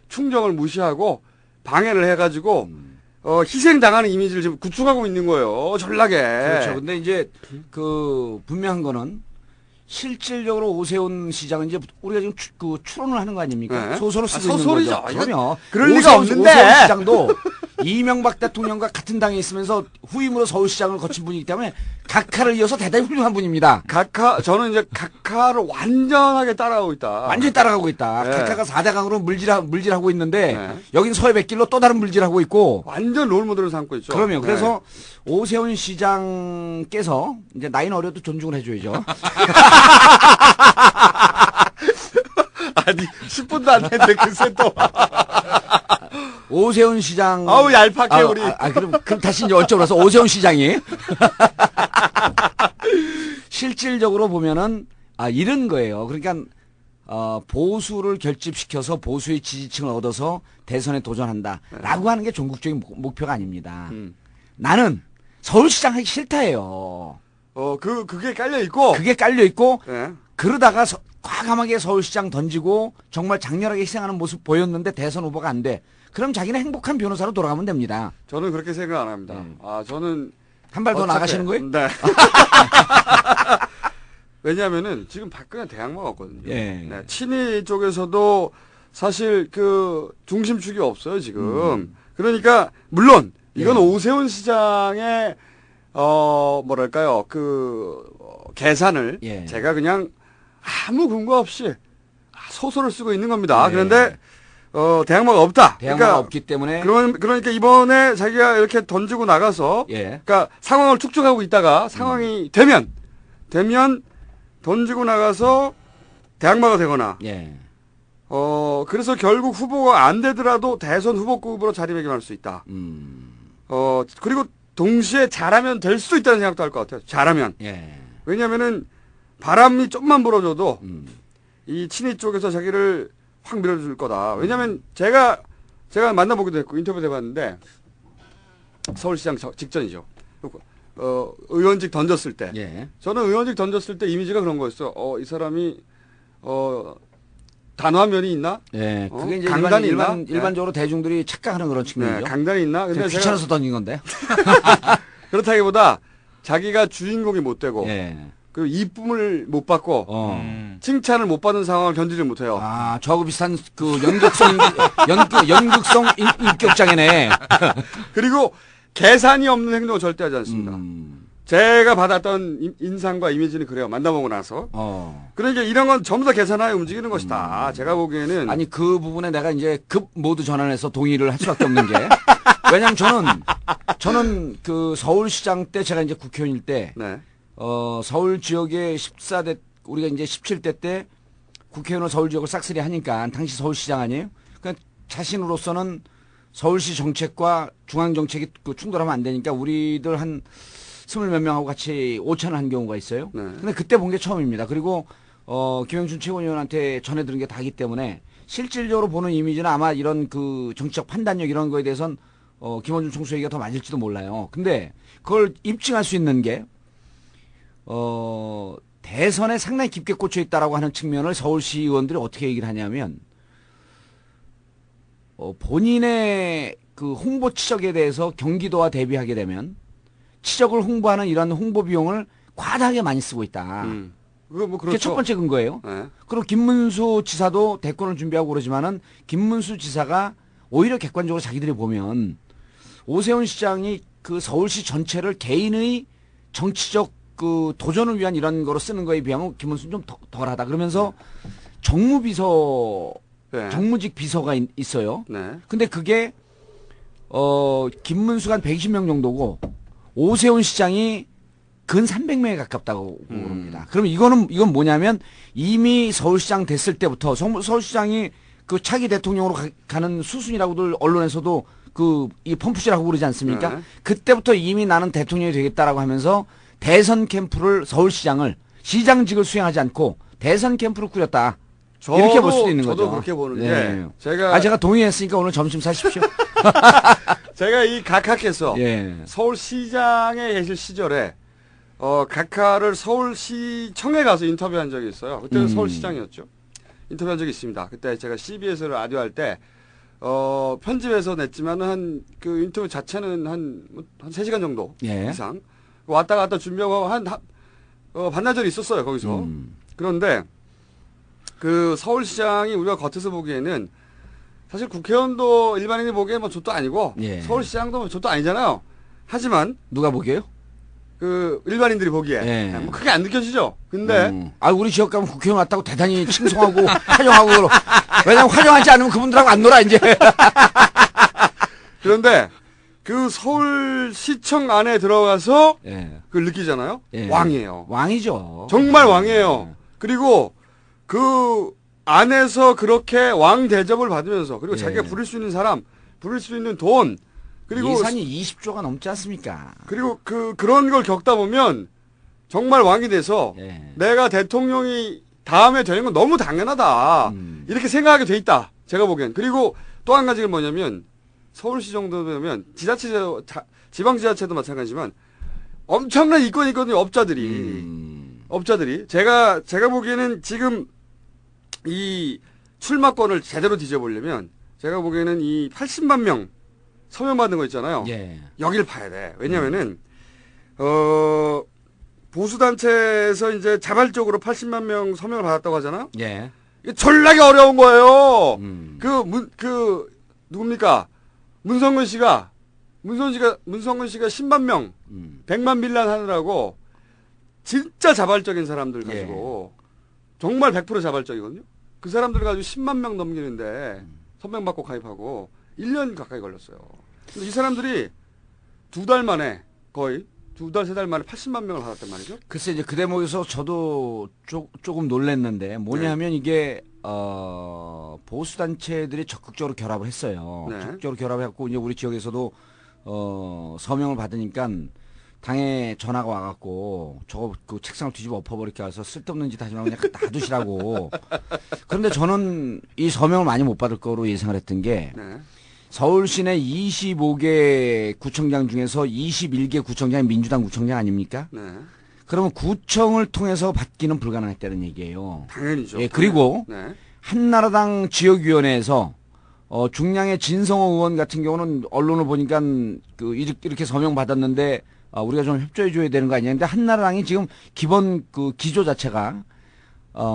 Speaker 1: 충정을 무시하고 방해를 해가지고 희생당하는 이미지를 지금 구축하고 있는 거예요. 전략에.
Speaker 2: 그렇죠. 근데 이제 그 분명한 거는 실질적으로 오세훈 시장은 이제 우리가 지금 추론을 하는 거 아닙니까?
Speaker 1: 네.
Speaker 2: 소설을 쓰고 있는
Speaker 1: 소설이죠.
Speaker 2: 거죠. 그러면
Speaker 1: 그럴 리가 없는데.
Speaker 2: 오세훈 시장도 이명박 대통령과 같은 당에 있으면서 후임으로 서울시장을 거친 분이기 때문에 각하를 이어서 대단히 훌륭한 분입니다.
Speaker 1: 저는 이제 각하를 완전하게 따라가고 있다.
Speaker 2: 완전히 따라가고 있다.
Speaker 1: 네.
Speaker 2: 각하가 4대강으로 물질하고 있는데
Speaker 1: 네.
Speaker 2: 여긴 서해 백길로 또 다른 물질하고 있고
Speaker 1: 완전 롤모델을 삼고 있죠.
Speaker 2: 그러면
Speaker 1: 네.
Speaker 2: 그래서 오세훈 시장께서 이제 나이는 어려도 존중을 해줘야죠.
Speaker 1: 아니 10분도 안 됐는데 글쎄 또.
Speaker 2: 오세훈 시장.
Speaker 1: 아우 얄팍해 우리.
Speaker 2: 그럼 다시 이제 어쩌고 나서 오세훈 시장이 실질적으로 보면은 이런 거예요. 그러니까 보수를 결집시켜서 보수의 지지층을 얻어서 대선에 도전한다라고 하는 게 전국적인 목표가 아닙니다. 나는 서울시장 하기 싫다예요.
Speaker 1: 그게 깔려 있고.
Speaker 2: 그게 깔려 있고
Speaker 1: 네.
Speaker 2: 그러다가 과감하게 서울시장 던지고 정말 장렬하게 희생하는 모습 보였는데 대선 후보가 안 돼. 그럼 자기는 행복한 변호사로 돌아가면 됩니다.
Speaker 1: 저는 그렇게 생각 안 합니다. 저는
Speaker 2: 한 발 더 나가시는 거예요?
Speaker 1: 네. 왜냐하면은 지금 박근혜 대항마가 없거든요.
Speaker 2: 예.
Speaker 1: 네, 친이 쪽에서도 사실 그 중심축이 없어요 지금. 그러니까 물론 이건
Speaker 2: 예.
Speaker 1: 오세훈 시장의 뭐랄까요 계산을
Speaker 2: 예.
Speaker 1: 제가 그냥 아무 근거 없이 소설을 쓰고 있는 겁니다.
Speaker 2: 예.
Speaker 1: 그런데 대항마가 없다.
Speaker 2: 대항마가 없기 때문에
Speaker 1: 그러니까 이번에 자기가 이렇게 던지고 나가서
Speaker 2: 예.
Speaker 1: 그러니까 상황을 축적하고 있다가 상황이 되면 던지고 나가서 대항마가 되거나
Speaker 2: 예.
Speaker 1: 그래서 결국 후보가 안 되더라도 대선 후보급으로 자리매김할 수 있다. 그리고 동시에 잘하면 될 수도 있다는 생각도 할 것 같아요. 잘하면.
Speaker 2: 예.
Speaker 1: 왜냐면은 바람이 좀만 불어줘도 이 친이 쪽에서 자기를 확 밀어줄 거다. 왜냐면 제가 만나보기도 했고 인터뷰도 해봤는데 서울시장 직전이죠. 의원직 던졌을 때.
Speaker 2: 예.
Speaker 1: 저는 의원직 던졌을 때 이미지가 그런 거였어요. 이 사람이 단호한 면이 있나?
Speaker 2: 예. 그게 이제
Speaker 1: 강단이 있나?
Speaker 2: 일반적으로 대중들이 착각하는 그런 측면이죠.
Speaker 1: 강단이 있나? 근데 제가
Speaker 2: 귀찮아서 던진 건데.
Speaker 1: 그렇다기보다 자기가 주인공이 못 되고
Speaker 2: 예.
Speaker 1: 그리고 이쁨을 못 받고 칭찬을 못 받는 상황을 견디지 못해요.
Speaker 2: 저하고 비슷한 그 연극성 인격장애네.
Speaker 1: 그리고 계산이 없는 행동을 절대 하지 않습니다. 제가 받았던 인상과 이미지는 그래요. 만나보고 나서. 그러니까 이런 건 전부 다 계산하에 움직이는 것이다. 제가 보기에는.
Speaker 2: 아니 그 부분에 내가 이제 급 모두 전환해서 동의를 할 수밖에 없는 게 왜냐면 저는 그 서울시장 때 제가 이제 국회의원일 때
Speaker 1: 네.
Speaker 2: 서울 지역의 14대 우리가 이제 17대 때 국회의원으로 서울 지역을 싹쓸이 하니까 당시 서울시장 아니에요? 그러니까 자신으로서는 서울시 정책과 중앙 정책이 충돌하면 안 되니까 우리들 한 20몇 명하고 같이 오찬을 한 경우가 있어요.
Speaker 1: 네.
Speaker 2: 근데 그때 본 게 처음입니다. 그리고 김영춘 최고위원한테 전해들은 게 다기 때문에 실질적으로 보는 이미지는 아마 이런 그 정치적 판단력 이런 거에 대해서는 김원준 총수 얘기가 더 맞을지도 몰라요. 근데 그걸 입증할 수 있는 게 대선에 상당히 깊게 꽂혀 있다라고 하는 측면을 서울시 의원들이 어떻게 얘기를 하냐면 본인의 그 홍보 치적에 대해서 경기도와 대비하게 되면 치적을 홍보하는 이런 홍보 비용을 과다하게 많이 쓰고 있다.
Speaker 1: 그거 뭐
Speaker 2: 그게
Speaker 1: 그렇죠.
Speaker 2: 첫 번째 근거예요.
Speaker 1: 네.
Speaker 2: 그리고 김문수 지사도 대권을 준비하고 그러지만은 김문수 지사가 오히려 객관적으로 자기들이 보면 오세훈 시장이 그 서울시 전체를 개인의 정치적 그 도전을 위한 이런 거로 쓰는 거에 비하면 김문수는 좀 덜하다. 그러면서 정무비서,
Speaker 1: 네.
Speaker 2: 정무직 비서가 있어요.
Speaker 1: 네.
Speaker 2: 근데 그게 김문수가 한 120명 정도고 오세훈 시장이 근 300명에 가깝다고 그럽니다. 그러면 이건 뭐냐면 이미 서울시장 됐을 때부터 서울시장이 그 차기 대통령으로 가는 수순이라고들 언론에서도 이 펌프질하고 그러지 않습니까?
Speaker 1: 네.
Speaker 2: 그때부터 이미 나는 대통령이 되겠다라고 하면서 대선 캠프를 서울시장을 시장직을 수행하지 않고 대선 캠프를 꾸렸다. 이렇게 볼 수도 있는 거죠.
Speaker 1: 저도 그렇게 보는
Speaker 2: 네.
Speaker 1: 게 제가
Speaker 2: 동의했으니까 오늘 점심 사십시오.
Speaker 1: 제가 이 각하께서
Speaker 2: 예.
Speaker 1: 서울시장에 계실 시절에 각하를 서울시청에 가서 인터뷰한 적이 있어요. 그때는 서울시장이었죠. 인터뷰한 적이 있습니다. 그때 제가 CBS 라디오 할 때 편집해서 냈지만은 그 인터뷰 자체는 한 3시간 정도
Speaker 2: 예.
Speaker 1: 이상 왔다 갔다 준비하고 반나절이 있었어요, 거기서. 그런데 그 서울시장이 우리가 겉에서 보기에는 사실 국회의원도 일반인이 보기에 뭐 족도 아니고
Speaker 2: 예.
Speaker 1: 서울시장도 뭐 족도 아니잖아요. 하지만
Speaker 2: 누가 보게요?
Speaker 1: 그 일반인들이 보기에
Speaker 2: 예.
Speaker 1: 뭐 크게 안 느껴지죠. 근데
Speaker 2: 우리 지역 가면 국회의원 왔다고 대단히 칭송하고 환영하고 왜냐면 환영하지 않으면 그분들하고 안 놀아 이제.
Speaker 1: 그런데 그 서울시청 안에 들어가서
Speaker 2: 예.
Speaker 1: 그걸 느끼잖아요.
Speaker 2: 예.
Speaker 1: 왕이에요.
Speaker 2: 왕이죠.
Speaker 1: 정말 왕이에요. 그리고 그 안에서 그렇게 왕 대접을 받으면서 그리고
Speaker 2: 예.
Speaker 1: 자기가 부릴 수 있는 사람, 부릴 수 있는 돈, 그리고
Speaker 2: 예산이 20조가 넘지 않습니까?
Speaker 1: 그리고 그런 걸 겪다 보면 정말 왕이 돼서
Speaker 2: 예.
Speaker 1: 내가 대통령이 다음에 되는 건 너무 당연하다. 이렇게 생각하게 돼 있다. 제가 보기엔. 그리고 또 한 가지가 뭐냐면 서울시 정도 되면 지방지자체도 마찬가지지만 엄청난 이권이 있거든요. 업자들이. 제가 보기에는 지금 이 출마권을 제대로 뒤져보려면 제가 보기에는 이 80만 명 서명 받은 거 있잖아요.
Speaker 2: 예.
Speaker 1: 여기를 봐야 돼. 왜냐면은, 보수단체에서 이제 자발적으로 80만 명 서명을 받았다고 하잖아요.
Speaker 2: 예.
Speaker 1: 이게 전락이 어려운 거예요. 누굽니까? 문성근 씨가 10만 명, 100만 밀란 하느라고 진짜 자발적인 사람들 가지고 정말 100% 자발적이거든요. 그 사람들 가지고 10만 명 넘기는데 서명 받고 가입하고 1년 가까이 걸렸어요. 근데 이 사람들이 2달 만에 거의 2달, 3달 만에 80만 명을 받았단 말이죠.
Speaker 2: 글쎄 이제 그 대목에서 저도 조금 놀랐는데 뭐냐면 이게 보수 단체들이 적극적으로 결합을 했어요.
Speaker 1: 네.
Speaker 2: 적극적으로 결합했고 이제 우리 지역에서도 서명을 받으니까 당에 전화가 와갖고 저거 그 책상을 뒤집어 엎어버리게 해서 쓸데없는 짓 하지 말고 그냥 놔두시라고. 그런데 저는 이 서명을 많이 못 받을 거로 예상을 했던 게
Speaker 1: 네.
Speaker 2: 서울 시내 25개 구청장 중에서 21개 구청장이 민주당 구청장 아닙니까?
Speaker 1: 네.
Speaker 2: 그러면 구청을 통해서 받기는 불가능했다는 얘기예요.
Speaker 1: 당연히죠.
Speaker 2: 예, 그리고
Speaker 1: 네.
Speaker 2: 한나라당 지역위원회에서 중량의 진성호 의원 같은 경우는 언론을 보니까 이렇게 서명 받았는데 우리가 좀 협조해 줘야 되는 거 아니냐. 근데 한나라당이 지금 기본 그 기조 자체가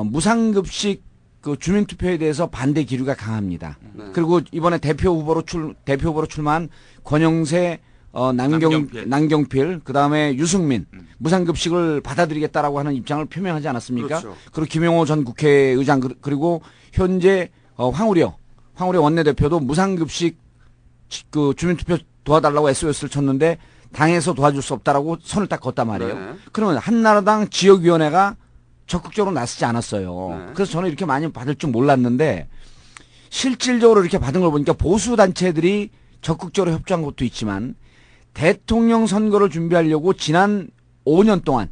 Speaker 2: 무상급식 그 주민투표에 대해서 반대 기류가 강합니다.
Speaker 1: 네.
Speaker 2: 그리고 이번에 대표 후보로 출마한 권영세, 남경필, 그 다음에 유승민, 무상급식을 받아들이겠다라고 하는 입장을 표명하지 않았습니까?
Speaker 1: 그렇죠.
Speaker 2: 그리고 김용호 전 국회의장, 그리고 현재, 황우려 원내대표도 무상급식 그 주민투표 도와달라고 SOS를 쳤는데 당에서 도와줄 수 없다라고 선을 딱 걷단 말이에요.
Speaker 1: 네.
Speaker 2: 그러면 한나라당 지역위원회가 적극적으로 나서지 않았어요.
Speaker 1: 네.
Speaker 2: 그래서 저는 이렇게 많이 받을 줄 몰랐는데 실질적으로 이렇게 받은 걸 보니까 보수 단체들이 적극적으로 협조한 것도 있지만 대통령 선거를 준비하려고 지난 5년 동안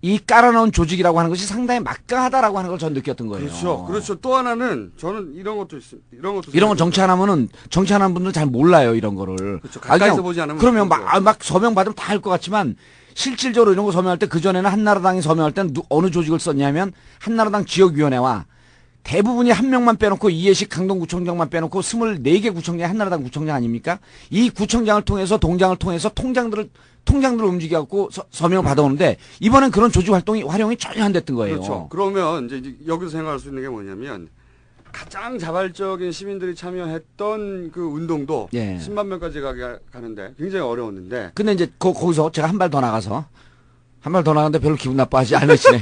Speaker 2: 이 깔아놓은 조직이라고 하는 것이 상당히 막강하다라고 하는 걸 전 느꼈던 거예요.
Speaker 1: 그렇죠. 또 하나는 저는 이런 것도 있습니다.
Speaker 2: 이런 건 정치 안 하면은 정치하는 분들은 잘 몰라요 이런 거를.
Speaker 1: 그렇죠. 가까이서
Speaker 2: 그냥
Speaker 1: 보지 않으면
Speaker 2: 그러면
Speaker 1: 모르죠.
Speaker 2: 막 서명 받으면 다 할 것 같지만 실질적으로 이런 거 서명할 때 그 전에는 한나라당이 서명할 때는 어느 조직을 썼냐면 한나라당 지역위원회와 대부분이 한 명만 빼놓고 이해식 강동구청장만 빼놓고 24개 구청장이 한나라당 구청장 아닙니까? 이 구청장을 통해서 동장을 통해서 통장들을 움직여갖고 서명을 받아오는데 이번엔 그런 조직 활용이 전혀 안 됐던 거예요.
Speaker 1: 그렇죠. 그러면 이제 여기서 생각할 수 있는 게 뭐냐면 가장 자발적인 시민들이 참여했던 그 운동도
Speaker 2: 예.
Speaker 1: 10만 명까지 가는데 굉장히 어려웠는데
Speaker 2: 근데 이제 거기서 제가 한 발 더 나갔는데 별로 기분 나빠하지 않으시네.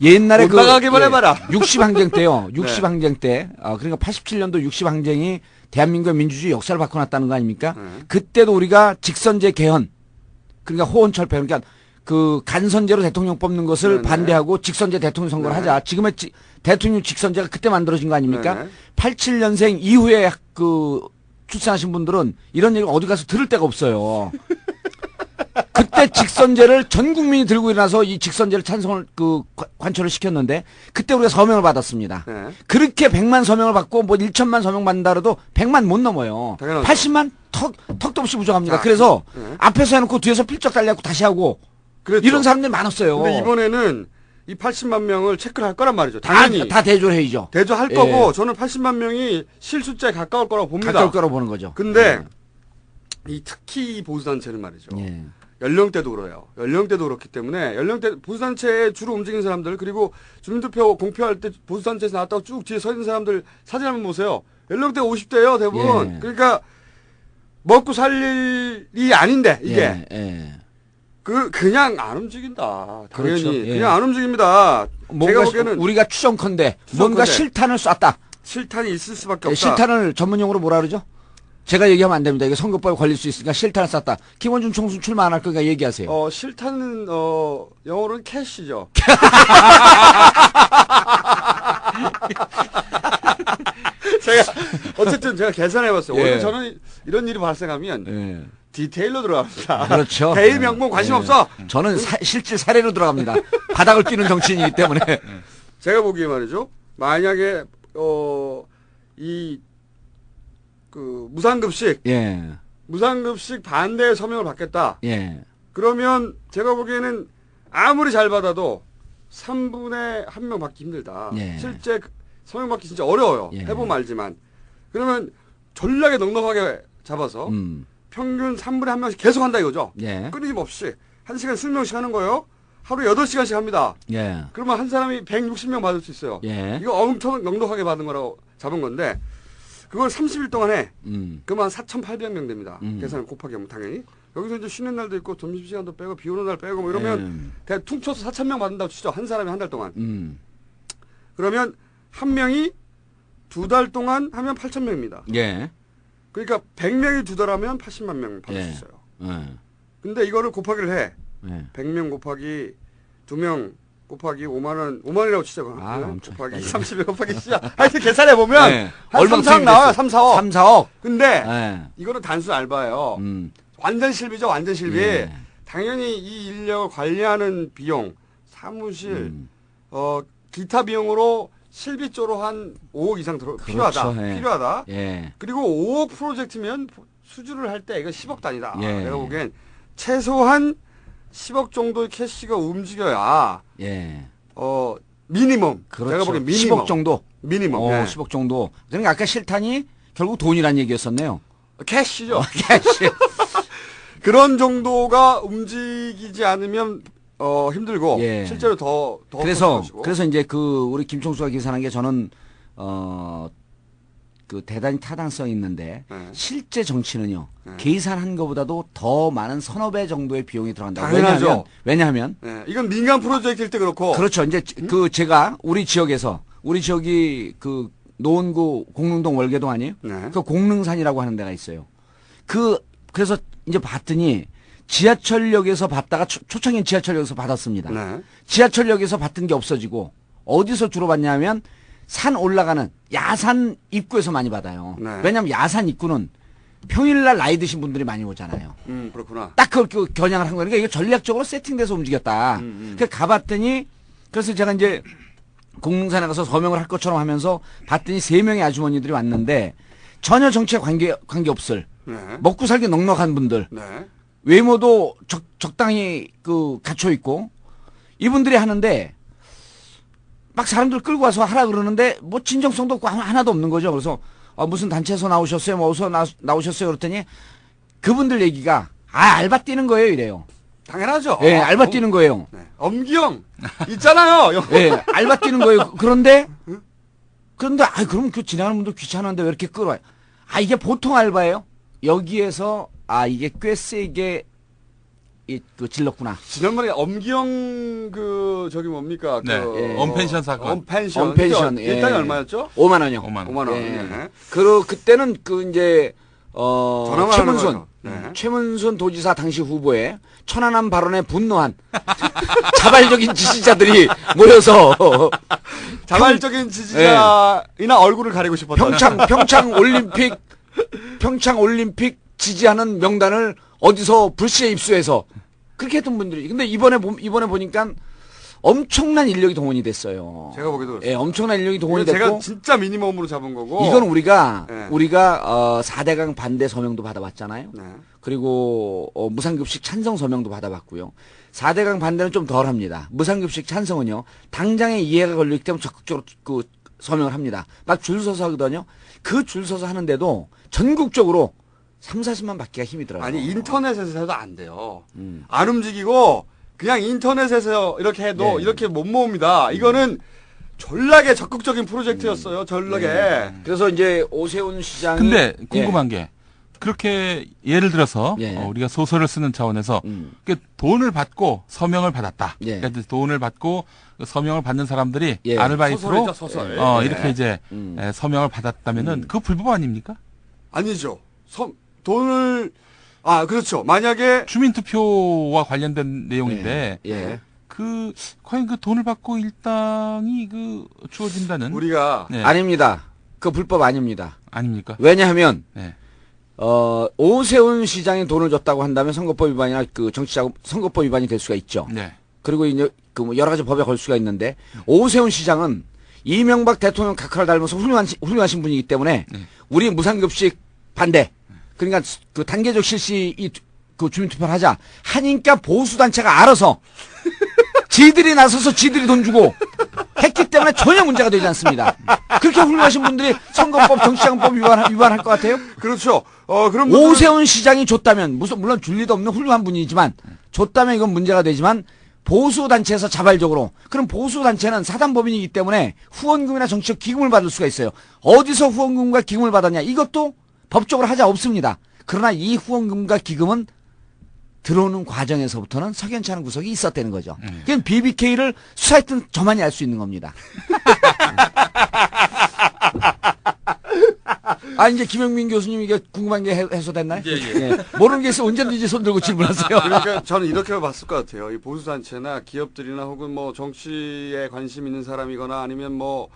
Speaker 2: 옛날에
Speaker 1: 못 나가기만 해봐라.
Speaker 2: 60항쟁 때요. 60항쟁 때, 그러니까 87년도 60항쟁이 대한민국의 민주주의 역사를 바꿔놨다는 거 아닙니까? 그때도 우리가 직선제 개헌, 그러니까 호언철폐, 그러니까 그 간선제로 대통령 뽑는 것을
Speaker 1: 네네.
Speaker 2: 반대하고 직선제 대통령 선거를 하자. 지금의 대통령 직선제가 그때 만들어진 거 아닙니까?
Speaker 1: 네네.
Speaker 2: 87년생 이후에 그 출생하신 분들은 이런 얘기 어디 가서 들을 데가 없어요. 그때 직선제를 전 국민이 들고 일어나서 이 직선제를 찬성을 관철을 시켰는데 그때 우리가 서명을 받았습니다.
Speaker 1: 네.
Speaker 2: 그렇게 100만 서명을 받고 뭐 1천만 서명 받는다 그래도 100만 못 넘어요.
Speaker 1: 당연하죠.
Speaker 2: 80만 턱도 없이 부족합니다.
Speaker 1: 자,
Speaker 2: 그래서
Speaker 1: 네.
Speaker 2: 앞에서 해놓고 뒤에서 필적 달려갖고 다시 하고
Speaker 1: 그랬죠.
Speaker 2: 이런 사람들이 많았어요.
Speaker 1: 근데 이번에는 이 80만 명을 체크를 할 거란 말이죠. 당연히
Speaker 2: 다 대조해야죠.
Speaker 1: 대조할
Speaker 2: 예.
Speaker 1: 거고 저는 80만 명이 실숫자에 가까울 거라고 봅니다.
Speaker 2: 가까울 거라고 보는 거죠.
Speaker 1: 근데 이 특히 이 보수단체는 말이죠.
Speaker 2: 예.
Speaker 1: 연령대도 그래요. 연령대도 그렇기 때문에 연령대 보수단체에 주로 움직이는 사람들 그리고 주민투표 공표할 때 보수단체에서 나왔다고 쭉 뒤에 서 있는 사람들 사진 한번 보세요. 연령대 50대예요 대부분.
Speaker 2: 예.
Speaker 1: 그러니까 먹고 살 일이 아닌데 이게
Speaker 2: 예.
Speaker 1: 그냥 안 움직인다. 당연히
Speaker 2: 그렇죠. 예.
Speaker 1: 그냥 안 움직입니다. 제가
Speaker 2: 뭔가
Speaker 1: 보기에는
Speaker 2: 우리가 추정컨대 뭔가 실탄을 쐈다.
Speaker 1: 실탄이 있을 수밖에 없다.
Speaker 2: 실탄을 전문용어로 뭐라 그러죠? 제가 얘기하면 안 됩니다. 이게 선거법에 걸릴 수 있으니까 실탄을 쐈다. 김원준 총수 출마 안 할 거니까 얘기하세요.
Speaker 1: 실탄은 영어로는 캐시죠. 어쨌든 제가 계산해봤어요.
Speaker 2: 예.
Speaker 1: 원래 저는 이런 일이 발생하면
Speaker 2: 예.
Speaker 1: 디테일로 들어갑니다.
Speaker 2: 그렇죠.
Speaker 1: 대의 명분 관심
Speaker 2: 예.
Speaker 1: 없어.
Speaker 2: 저는 실질 사례로 들어갑니다. 바닥을 끼는 정치인이기 때문에.
Speaker 1: 제가 보기에 말이죠. 만약에 무상급식
Speaker 2: 예.
Speaker 1: 무상급식 반대 서명을 받겠다.
Speaker 2: 예.
Speaker 1: 그러면 제가 보기에는 아무리 잘 받아도 3분의 1명 받기 힘들다.
Speaker 2: 예.
Speaker 1: 실제 서명 받기 진짜 어려워요.
Speaker 2: 예.
Speaker 1: 해보면 알지만. 그러면 전략에 넉넉하게 잡아서 평균 3분의 1명씩 계속 한다 이거죠.
Speaker 2: 예.
Speaker 1: 끊임없이 1시간 20명씩 하는 거예요. 하루에 8시간씩 합니다.
Speaker 2: 예.
Speaker 1: 그러면 한 사람이 160명 받을 수 있어요.
Speaker 2: 예.
Speaker 1: 이거 엄청 넉넉하게 받은 거라고 잡은 건데 그걸 30일 동안 해. 그러면 한 4,800명 됩니다. 계산을 곱하기 하면 당연히. 여기서 이제 쉬는 날도 있고 점심시간도 빼고 비 오는 날 빼고 뭐 이러면 대략 퉁쳐서 4,000명 받는다고 치죠. 한 사람이 한 달 동안. 그러면 한 명이 2달 동안 하면 8,000명입니다.
Speaker 2: 예.
Speaker 1: 그러니까 100명이 2달 하면 80만 명 받을
Speaker 2: 예.
Speaker 1: 수 있어요.
Speaker 2: 예.
Speaker 1: 근데 이거를 곱하기를 해.
Speaker 2: 예.
Speaker 1: 100명 곱하기 2명 곱하기 5만이라고 치자.
Speaker 2: 아, 엄청
Speaker 1: 곱하기
Speaker 2: 헷갈리네.
Speaker 1: 30에 곱하기 시작. 하여튼 계산해보면
Speaker 2: 예.
Speaker 1: 한
Speaker 2: 얼마나
Speaker 1: 3, 4억 나와요. 3, 4억.
Speaker 2: 3, 4억.
Speaker 1: 근데
Speaker 2: 예.
Speaker 1: 이거는 단순 알바예요. 완전 실비죠. 완전 실비.
Speaker 2: 예.
Speaker 1: 당연히 이 인력을 관리하는 비용, 사무실, 기타 비용으로 실비 쪽으로 한 5억 이상 필요하다.
Speaker 2: 예.
Speaker 1: 필요하다.
Speaker 2: 예.
Speaker 1: 그리고 5억 프로젝트면 수주를 할 때 이거 10억 단위다.
Speaker 2: 예.
Speaker 1: 내가 보기엔 최소한 10억 정도의 캐시가 움직여야
Speaker 2: 예.
Speaker 1: 미니멈.
Speaker 2: 그렇죠.
Speaker 1: 제가 보기엔 미니멈.
Speaker 2: 10억 정도.
Speaker 1: 미니멈. 네.
Speaker 2: 10억 정도. 그러니까 아까 실탄이 결국 돈이란 얘기였었네요.
Speaker 1: 캐시죠.
Speaker 2: 캐시.
Speaker 1: 그런 정도가 움직이지 않으면 힘들고
Speaker 2: 예.
Speaker 1: 실제로 더
Speaker 2: 그래서 이제 우리 김총수가 계산한 게 저는 대단히 타당성이 있는데
Speaker 1: 네.
Speaker 2: 실제 정치는요.
Speaker 1: 네.
Speaker 2: 계산한 것보다도 더 많은 서너 배 정도의 비용이 들어간다.
Speaker 1: 당연하죠.
Speaker 2: 왜냐하면
Speaker 1: 네. 이건 민간 프로젝트일 때 그렇고
Speaker 2: 그렇죠. 이제 제가 우리 지역이 노원구 공릉동 월계동 아니에요?
Speaker 1: 네.
Speaker 2: 그 공릉산이라고 하는 데가 있어요. 그래서 이제 봤더니 지하철역에서 받다가 초창기 지하철역에서 받았습니다.
Speaker 1: 네.
Speaker 2: 지하철역에서 받던 게 없어지고 어디서 주로 받냐면 산 올라가는 야산 입구에서 많이 받아요.
Speaker 1: 네.
Speaker 2: 왜냐하면 야산 입구는 평일날 나이 드신 분들이 많이 오잖아요.
Speaker 1: 그렇구나.
Speaker 2: 딱 그 겨냥을 한 거니까 이게 전략적으로 세팅돼서 움직였다. 그래서 가봤더니 그래서 제가 이제 공릉산에 가서 서명을 할 것처럼 하면서 봤더니 3명의 아주머니들이 왔는데 전혀 정치에 관계 없을
Speaker 1: 네.
Speaker 2: 먹고 살기 넉넉한 분들
Speaker 1: 네.
Speaker 2: 외모도 적당히 갖춰 있고 이분들이 하는데 막 사람들 끌고 와서 하라 그러는데 뭐 진정성도 없고 하나도 없는 거죠. 그래서 무슨 단체에서 나오셨어요? 뭐 어디서 나오셨어요? 그랬더니 그분들 얘기가 알바 뛰는 거예요 이래요.
Speaker 1: 당연하죠.
Speaker 2: 예, 알바 뛰는 거예요.
Speaker 1: 네. 엄기영 있잖아요.
Speaker 2: 예, 알바 뛰는 거예요. 그런데 그럼 지나가는 분들 귀찮은데 왜 이렇게 끌어와요? 이게 보통 알바예요? 여기에서 이게 꽤 세게 질렀구나.
Speaker 1: 지난번에 엄기영 저기 뭡니까?
Speaker 3: 네. 언펜션 사건.
Speaker 1: 언펜션.
Speaker 2: 언펜션,
Speaker 1: 그죠? 일당이
Speaker 2: 예.
Speaker 1: 얼마였죠?
Speaker 2: 5만 원이요.
Speaker 3: 5만
Speaker 1: 5만 원.
Speaker 2: 예.
Speaker 1: 네.
Speaker 2: 그때는 이제
Speaker 1: 전화만 하는
Speaker 2: 최문순
Speaker 1: 거죠. 네.
Speaker 2: 최문순 도지사 당시 후보에 천안함 발언에 분노한 자발적인 지지자들이 모여서
Speaker 1: 자발적인 지지자이나 얼굴을 가리고 싶었던
Speaker 2: 평창 올림픽 지지하는 명단을 어디서 불시에 입수해서 그렇게 했던 분들이. 근데 이번에 보니까 엄청난 인력이 동원이 됐어요.
Speaker 1: 제가 보기도 그렇습니다.
Speaker 2: 예, 엄청난 인력이 동원이
Speaker 1: 이건 제가
Speaker 2: 됐고.
Speaker 1: 진짜 미니멈으로 잡은 거고.
Speaker 2: 이건 우리가
Speaker 1: 네.
Speaker 2: 4대강 반대 서명도 받아봤잖아요.
Speaker 1: 네.
Speaker 2: 그리고 무상급식 찬성 서명도 받아봤고요. 4대강 반대는 좀 덜합니다. 무상급식 찬성은요. 당장에 이해가 걸리기 때문에 적극적으로 그 서명을 합니다. 막 줄 서서 하거든요. 그 줄 서서 하는데도 전국적으로 3, 40만 받기가 힘이 들어요.
Speaker 1: 아니 인터넷에서 해도 안 돼요. 안 움직이고 그냥 인터넷에서 이렇게 해도
Speaker 2: 네.
Speaker 1: 이렇게 못 모읍니다. 이거는 전락의 적극적인 프로젝트였어요. 전락에.
Speaker 2: 그래서 이제 오세훈 시장이
Speaker 3: 근데 궁금한 게 그렇게 예를 들어서
Speaker 2: 예.
Speaker 3: 우리가 소설을 쓰는 차원에서 그 돈을 받고 서명을 받았다.
Speaker 2: 예.
Speaker 3: 그러니까 이제 돈을 받고 그 서명을 받는 사람들이
Speaker 2: 예.
Speaker 3: 아르바이트로
Speaker 1: 소설이죠, 소설. 예.
Speaker 3: 이렇게 이제 서명을 받았다면은 그거 불법 아닙니까?
Speaker 1: 아니죠. 돈을 그렇죠. 만약에
Speaker 3: 주민투표와 관련된 내용인데
Speaker 2: 예.
Speaker 3: 그 과연 그 돈을 받고 일당이 그 주어진다는
Speaker 1: 우리가
Speaker 3: 네.
Speaker 2: 아닙니다. 그 불법 아닙니다.
Speaker 3: 아닙니까?
Speaker 2: 왜냐하면
Speaker 3: 네.
Speaker 2: 오세훈 시장이 돈을 줬다고 한다면 선거법 위반이나 그 선거법 위반이 될 수가 있죠.
Speaker 3: 네.
Speaker 2: 그리고 이제 그 뭐 여러 가지 법에 걸 수가 있는데 오세훈 시장은 이명박 대통령 각하를 닮아서 훌륭하신 분이기 때문에 우리 무상급식 반대. 그러니까 그 단계적 실시 그 주민투표를 하자 하니까 보수 단체가 알아서 지들이 나서서 지들이 돈 주고 했기 때문에 전혀 문제가 되지 않습니다. 그렇게 훌륭하신 분들이 선거법, 정치자금법 위반할 것 같아요?
Speaker 1: 그렇죠. 그럼
Speaker 2: 오세훈 시장이 줬다면 물론 줄 리도 없는 훌륭한 분이지만 줬다면 이건 문제가 되지만 보수 단체에서 자발적으로 그럼 보수 단체는 사단법인이기 때문에 후원금이나 정치적 기금을 받을 수가 있어요. 어디서 후원금과 기금을 받았냐 이것도 법적으로 하자 없습니다. 그러나 이 후원금과 기금은 들어오는 과정에서부터는 석연치 않은 구석이 있었다는 거죠. 그럼 BBK를 수사했던 저만이 알 수 있는 겁니다. 이제 김영민 교수님 이게 궁금한 게 해소됐나요? 예. 모르는 게 있어 언제든지 손 들고 질문하세요.
Speaker 1: 그러니까 저는 이렇게 봤을 것 같아요. 이 보수단체나 기업들이나 혹은 뭐 정치에 관심 있는 사람이거나 아니면 뭐,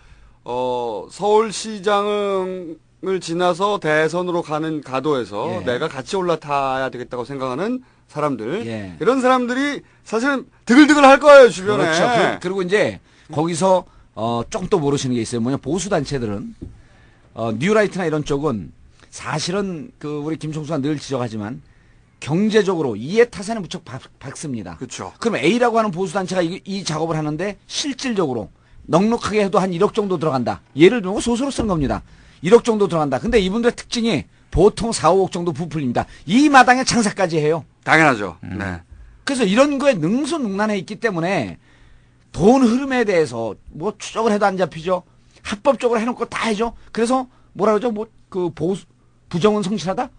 Speaker 1: 서울시장을 지나서 대선으로 가는 가도에서
Speaker 2: 예.
Speaker 1: 내가 같이 올라타야 되겠다고 생각하는 사람들.
Speaker 2: 예.
Speaker 1: 이런 사람들이 사실은 드글드글 할 거예요, 주변에.
Speaker 2: 그렇죠. 그리고 이제 거기서 조금 또 모르시는 게 있어요. 뭐냐 보수 단체들은 뉴라이트나 이런 쪽은 사실은 그 우리 김총수가 늘 지적하지만 경제적으로 이해 타산에 무척 박습니다.
Speaker 1: 그렇죠.
Speaker 2: 그럼 A라고 하는 보수 단체가 이 작업을 하는데 실질적으로 넉넉하게 해도 한 1억 정도 들어간다. 예를 들면 소설로 쓴 겁니다. 1억 정도 들어간다. 근데 이분들의 특징이 보통 4, 5억 정도 부풀립니다. 이 마당에 장사까지 해요.
Speaker 1: 당연하죠. 네.
Speaker 2: 그래서 이런 거에 능수능란해 있기 때문에 돈 흐름에 대해서 뭐 추적을 해도 안 잡히죠. 합법적으로 해놓고 다 해줘. 그래서 뭐라 그러죠? 뭐 그 부정은 성실하다?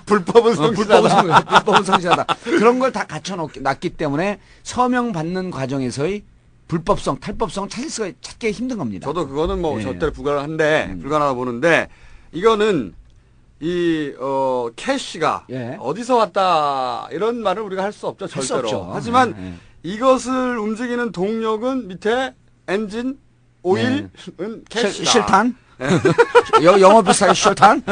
Speaker 1: 불법은 성실하다.
Speaker 2: 불법은 성실하다. 그런 걸 다 갖춰놨기 때문에 서명 받는 과정에서의 불법성, 탈법성 찾기 힘든 겁니다.
Speaker 1: 저도 그거는 뭐
Speaker 2: 예.
Speaker 1: 절대로 불가능하다 보는데 이거는 캐시가
Speaker 2: 예.
Speaker 1: 어디서 왔다 이런 말을 우리가 할 수 없죠.
Speaker 2: 할 수
Speaker 1: 절대로.
Speaker 2: 없죠.
Speaker 1: 하지만 이것을 움직이는 동력은 밑에 엔진, 오일은 캐시다.
Speaker 2: 실탄? 영어 비슷하게 실탄?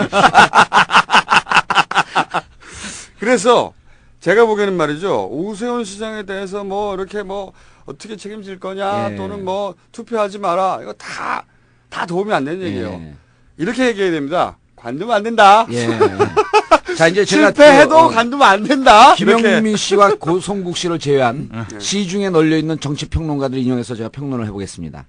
Speaker 1: 그래서 제가 보기에는 말이죠. 오세훈 시장에 대해서 뭐 이렇게 뭐 어떻게 책임질 거냐
Speaker 2: 예.
Speaker 1: 또는 뭐 투표하지 마라. 이거 다 도움이 안 되는 얘기예요.
Speaker 2: 예.
Speaker 1: 이렇게 얘기해야 됩니다. 관두면 안 된다.
Speaker 2: 예. 자, 이제 제가
Speaker 1: 실패해도 관두면 안 된다. 이렇게.
Speaker 2: 김영민 씨와 고성국 씨를 제외한 시중에 널려있는 정치평론가들을 인용해서 제가 평론을 해보겠습니다.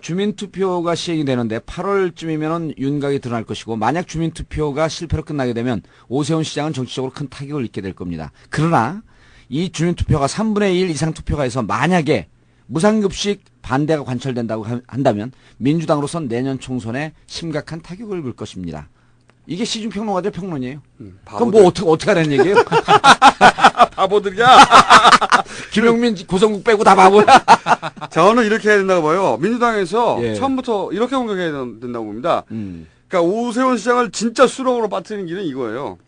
Speaker 2: 주민투표가 시행이 되는데 8월쯤이면 윤곽이 드러날 것이고 만약 주민투표가 실패로 끝나게 되면 오세훈 시장은 정치적으로 큰 타격을 입게 될 겁니다. 그러나 이 주민투표가 3분의 1 이상 투표가 해서 만약에 무상급식 반대가 관철된다고 한다면 민주당으로선 내년 총선에 심각한 타격을 입을 것입니다. 이게 시중평론가들 평론이에요. 그럼 뭐 어떻게 하라는 얘기예요?
Speaker 1: 바보들이야.
Speaker 2: 김영민, 고성국 빼고 다 바보야.
Speaker 1: 저는 이렇게 해야 된다고 봐요. 민주당에서
Speaker 2: 예.
Speaker 1: 처음부터 이렇게 공격해야 된다고 봅니다. 그러니까 오세훈 시장을 진짜 수렁으로 빠뜨리는 길은 이거예요.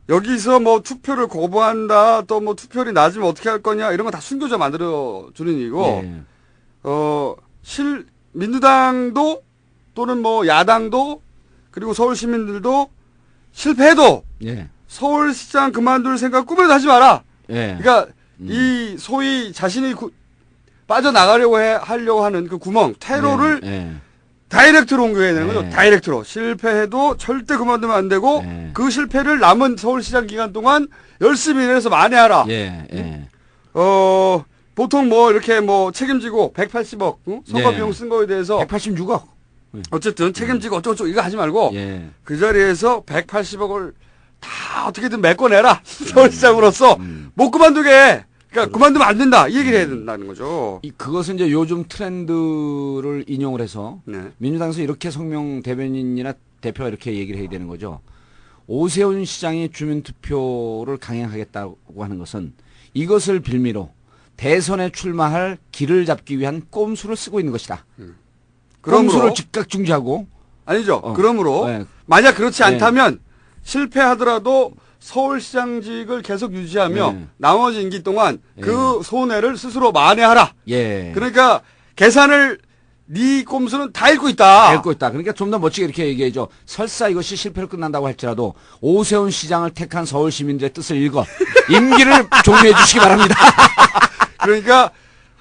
Speaker 1: 여기서 뭐 투표를 거부한다, 또 뭐 투표율이 낮으면 어떻게 할 거냐, 이런 거 다 숨겨져 만들어주는 일이고,
Speaker 2: 예.
Speaker 1: 민주당도 또는 뭐 야당도 그리고 서울 시민들도 실패해도
Speaker 2: 예.
Speaker 1: 서울시장 그만둘 생각 꿈에도 하지 마라.
Speaker 2: 예.
Speaker 1: 그러니까 이 소위 자신이 빠져나가려고 하려고 하는 그 구멍, 퇴로를 다이렉트로 옮겨야 되는 거죠.
Speaker 2: 네.
Speaker 1: 다이렉트로. 실패해도 절대 그만두면 안 되고
Speaker 2: 네.
Speaker 1: 그 실패를 남은 서울시장 기간 동안 열심히 일해서 만회하라.
Speaker 2: 예, 예.
Speaker 1: 보통 뭐 이렇게 뭐 책임지고 180억 선거
Speaker 2: 네.
Speaker 1: 비용 쓴 거에 대해서
Speaker 2: 186억.
Speaker 1: 어쨌든 책임지고 어쩌고저쩌고 이거 하지 말고
Speaker 2: 예.
Speaker 1: 그 자리에서 180억을 다 어떻게든 메꿔내라. 서울시장으로서 못 그만두게. 그러니까 그만두면 안 된다. 이 얘기를 해야 된다는 거죠.
Speaker 2: 그것은 이제 요즘 트렌드를 인용을 해서
Speaker 1: 네.
Speaker 2: 민주당에서 이렇게 성명 대변인이나 대표가 이렇게 얘기를 해야 되는 거죠. 오세훈 시장이 주민투표를 강행하겠다고 하는 것은 이것을 빌미로 대선에 출마할 길을 잡기 위한 꼼수를 쓰고 있는 것이다.
Speaker 1: 그러므로
Speaker 2: 꼼수를 즉각 중지하고
Speaker 1: 아니죠. 그러므로
Speaker 2: 네.
Speaker 1: 만약 그렇지
Speaker 2: 네.
Speaker 1: 않다면 실패하더라도 서울시장직을 계속 유지하며
Speaker 2: 네.
Speaker 1: 나머지 임기 동안
Speaker 2: 네.
Speaker 1: 그 손해를 스스로 만회하라.
Speaker 2: 예.
Speaker 1: 그러니까 계산을 네 꼼수는 다 읽고 있다.
Speaker 2: 읽고 있다. 그러니까 좀 더 멋지게 이렇게 얘기해줘. 설사 이것이 실패로 끝난다고 할지라도 오세훈 시장을 택한 서울 시민들의 뜻을 읽어 임기를 종료해 주시기 바랍니다.
Speaker 1: 그러니까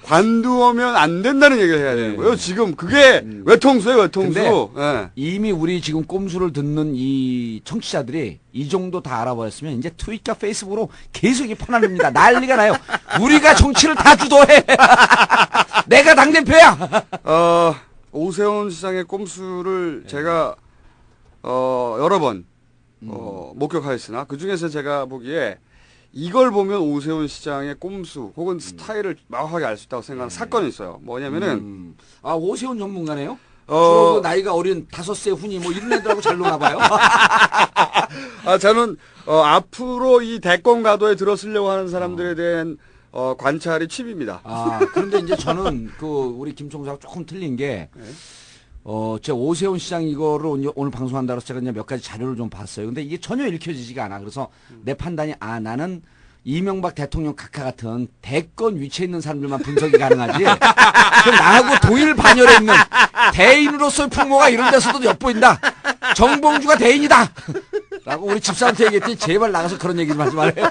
Speaker 1: 관두면 안 된다는 얘기를 해야 되는 거예요. 지금 그게 외통수예요, 외통수.
Speaker 2: 근데
Speaker 1: 예.
Speaker 2: 이미 우리 지금 꼼수를 듣는 이 청취자들이 이 정도 다 알아버렸으면 이제 트윗과 페이스북으로 계속 이 퍼날립니다. 난리가 나요. 우리가 정치를 다 주도해. 내가 당대표야.
Speaker 1: 오세훈 시장의 꼼수를 제가 여러 번 목격하였으나 그 중에서 제가 보기에 이걸 보면 오세훈 시장의 꼼수 혹은 스타일을 명확하게 알 수 있다고 생각하는 사건이 있어요. 뭐냐면은
Speaker 2: 아 오세훈 전문가네요. 주로 그 나이가 어린 5세 훈이 뭐 이런 애들하고 잘 노나 봐요.
Speaker 1: 저는 앞으로 이 대권 가도에 들어서려고 하는 사람들에 대한 관찰이 칩입니다.
Speaker 2: 아 그런데 이제 저는 그 우리 김총수하고 조금 틀린 게 제가 오세훈 시장 이거를 오늘 방송한다고 해서 제가 이제 몇 가지 자료를 좀 봤어요. 근데 이게 전혀 읽혀지지가 않아. 그래서 내 판단이 나는 이명박 대통령 각하 같은 대권 위치에 있는 사람들만 분석이 가능하지. 그럼 나하고 동일 반열에 있는 대인으로서의 풍모가 이런 데서도 엿보인다. 정봉주가 대인이다. 라고 우리 집사한테 얘기했더니 제발 나가서 그런 얘기 좀 하지 말아요.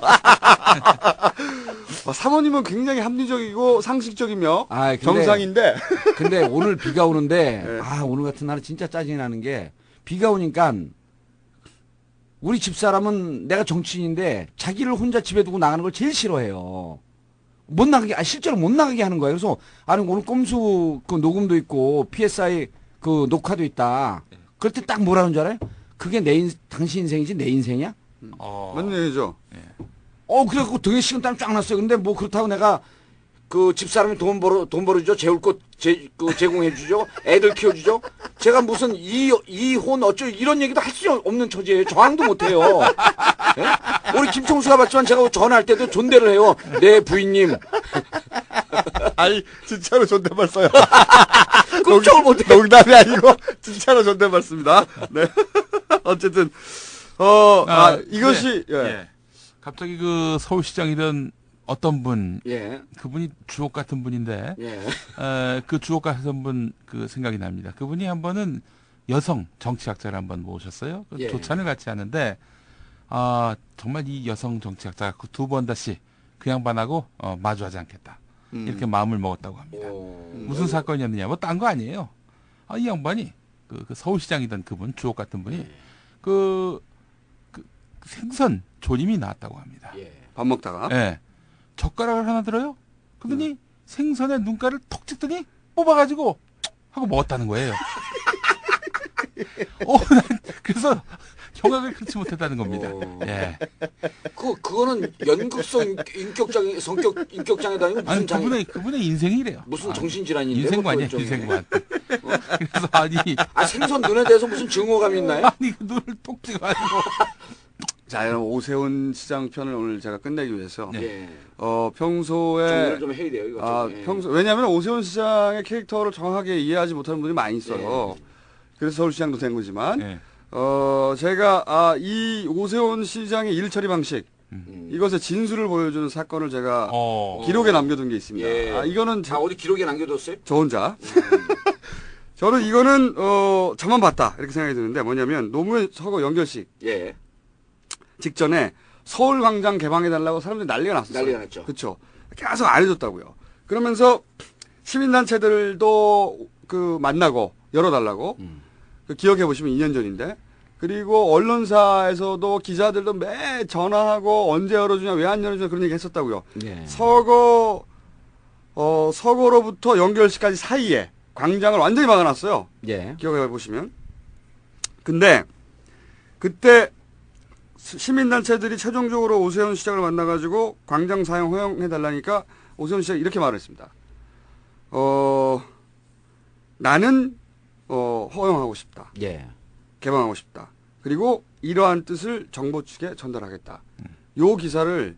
Speaker 1: 사모님은 굉장히 합리적이고 상식적이며
Speaker 2: 근데,
Speaker 1: 정상인데.
Speaker 2: 근데 오늘 비가 오는데
Speaker 1: 네.
Speaker 2: 오늘 같은 날은 진짜 짜증이 나는 게 비가 오니까 우리 집사람은 내가 정치인인데 자기를 혼자 집에 두고 나가는 걸 제일 싫어해요. 못 나가게 실제로 못 나가게 하는 거예요. 그래서 오늘 꼼수 그 녹음도 있고 PSI 그 녹화도 있다. 그럴 때 딱 뭐라는 줄 알아요? 그게 당신 인생이지 내 인생이야?
Speaker 1: 맞는 얘기죠.
Speaker 2: 그래갖고 등에 식은땀 쫙 났어요. 근데 뭐 그렇다고 내가 그 집사람이 돈 벌어주죠. 재울 것 제공해주죠. 애들 키워주죠. 제가 무슨 이혼 이런 얘기도 할 수 없는 처지예요. 저항도 못해요. 예? 우리 김총수가 봤지만 제가 전화할 때도 존대를 해요. 네 부인님.
Speaker 1: 아니 진짜로 존댓말 써요.
Speaker 2: 끔찍을 못해.
Speaker 1: 농담이 아니고 진짜로 존댓말 씁니다. 네. 어쨌든 이것이
Speaker 3: 네. 예. 갑자기 그 서울시장이던 어떤 분,
Speaker 2: 예.
Speaker 3: 그분이 주옥 같은 분인데,
Speaker 2: 예.
Speaker 3: 그 주옥 같은 분 그 생각이 납니다. 그분이 한 번은 여성 정치학자를 한번 모셨어요. 그
Speaker 2: 예.
Speaker 3: 조찬을 같이 하는데, 정말 이 여성 정치학자가 그 두 번 다시 그 양반하고 마주하지 않겠다. 이렇게 마음을 먹었다고 합니다. 무슨 사건이었느냐, 뭐 딴 거 아니에요. 이 양반이 그 서울시장이던 그분, 주옥 같은 분이 그 생선 조림이 나왔다고 합니다.
Speaker 2: 예.
Speaker 1: 밥 먹다가
Speaker 3: 예. 젓가락을 하나 들어요. 그러더니 생선의 눈가를 톡 찍더니 뽑아가지고 하고 먹었다는 거예요. 난 그래서 경악을 끊지 못했다는 겁니다. 예.
Speaker 2: 그거는 연극성 인격장애도 아니고 무슨
Speaker 3: 아니
Speaker 2: 장애?
Speaker 3: 그분의 인생이래요.
Speaker 2: 무슨 정신질환인데?
Speaker 3: 인생관이야,
Speaker 2: 그걸 좀.
Speaker 3: 인생관. 그래서
Speaker 2: 생선 눈에 대해서 무슨 증오감이 있나요?
Speaker 3: 그 눈을 톡 찍어가지고.
Speaker 1: 자, 여러분, 오세훈 시장 편을 오늘 제가 끝내기 위해서
Speaker 2: 예.
Speaker 1: 평소에
Speaker 2: 정리를 좀 해야 돼요. 이거 좀. 예.
Speaker 1: 왜냐하면 오세훈 시장의 캐릭터를 정확하게 이해하지 못하는 분들이 많이 있어요. 그래서 서울시장도 된 거지만
Speaker 3: 예.
Speaker 1: 제가 이 오세훈 시장의 일 처리 방식 이것의 진술을 보여주는 사건을 제가 기록에 남겨둔 게 있습니다.
Speaker 2: 예.
Speaker 1: 이거는
Speaker 2: 어디 기록에 남겨뒀어요?
Speaker 1: 저 혼자. 저는 이거는 저만 봤다 이렇게 생각이 드는데 뭐냐면 노무현 서거 연결식
Speaker 2: 예.
Speaker 1: 직전에 서울광장 개방해달라고 사람들이 난리가 났었어요.
Speaker 2: 난리가 났죠.
Speaker 1: 그렇죠. 계속 안 해줬다고요. 그러면서 시민단체들도 그 만나고 열어달라고. 그 기억해 보시면 2년 전인데. 그리고 언론사에서도 기자들도 매 전화하고 언제 열어주냐, 왜 안 열어주냐 그런 얘기 했었다고요.
Speaker 2: 예.
Speaker 1: 서거로부터 연결식까지 사이에 광장을 완전히 막아놨어요.
Speaker 2: 예.
Speaker 1: 기억해 보시면. 근데 그때 시민단체들이 최종적으로 오세훈 시장을 만나가지고 광장 사용 허용해달라니까 오세훈 시장이 이렇게 말했습니다. 나는 허용하고 싶다.
Speaker 2: 예.
Speaker 1: 개방하고 싶다. 그리고 이러한 뜻을 정부 측에 전달하겠다. 요 기사를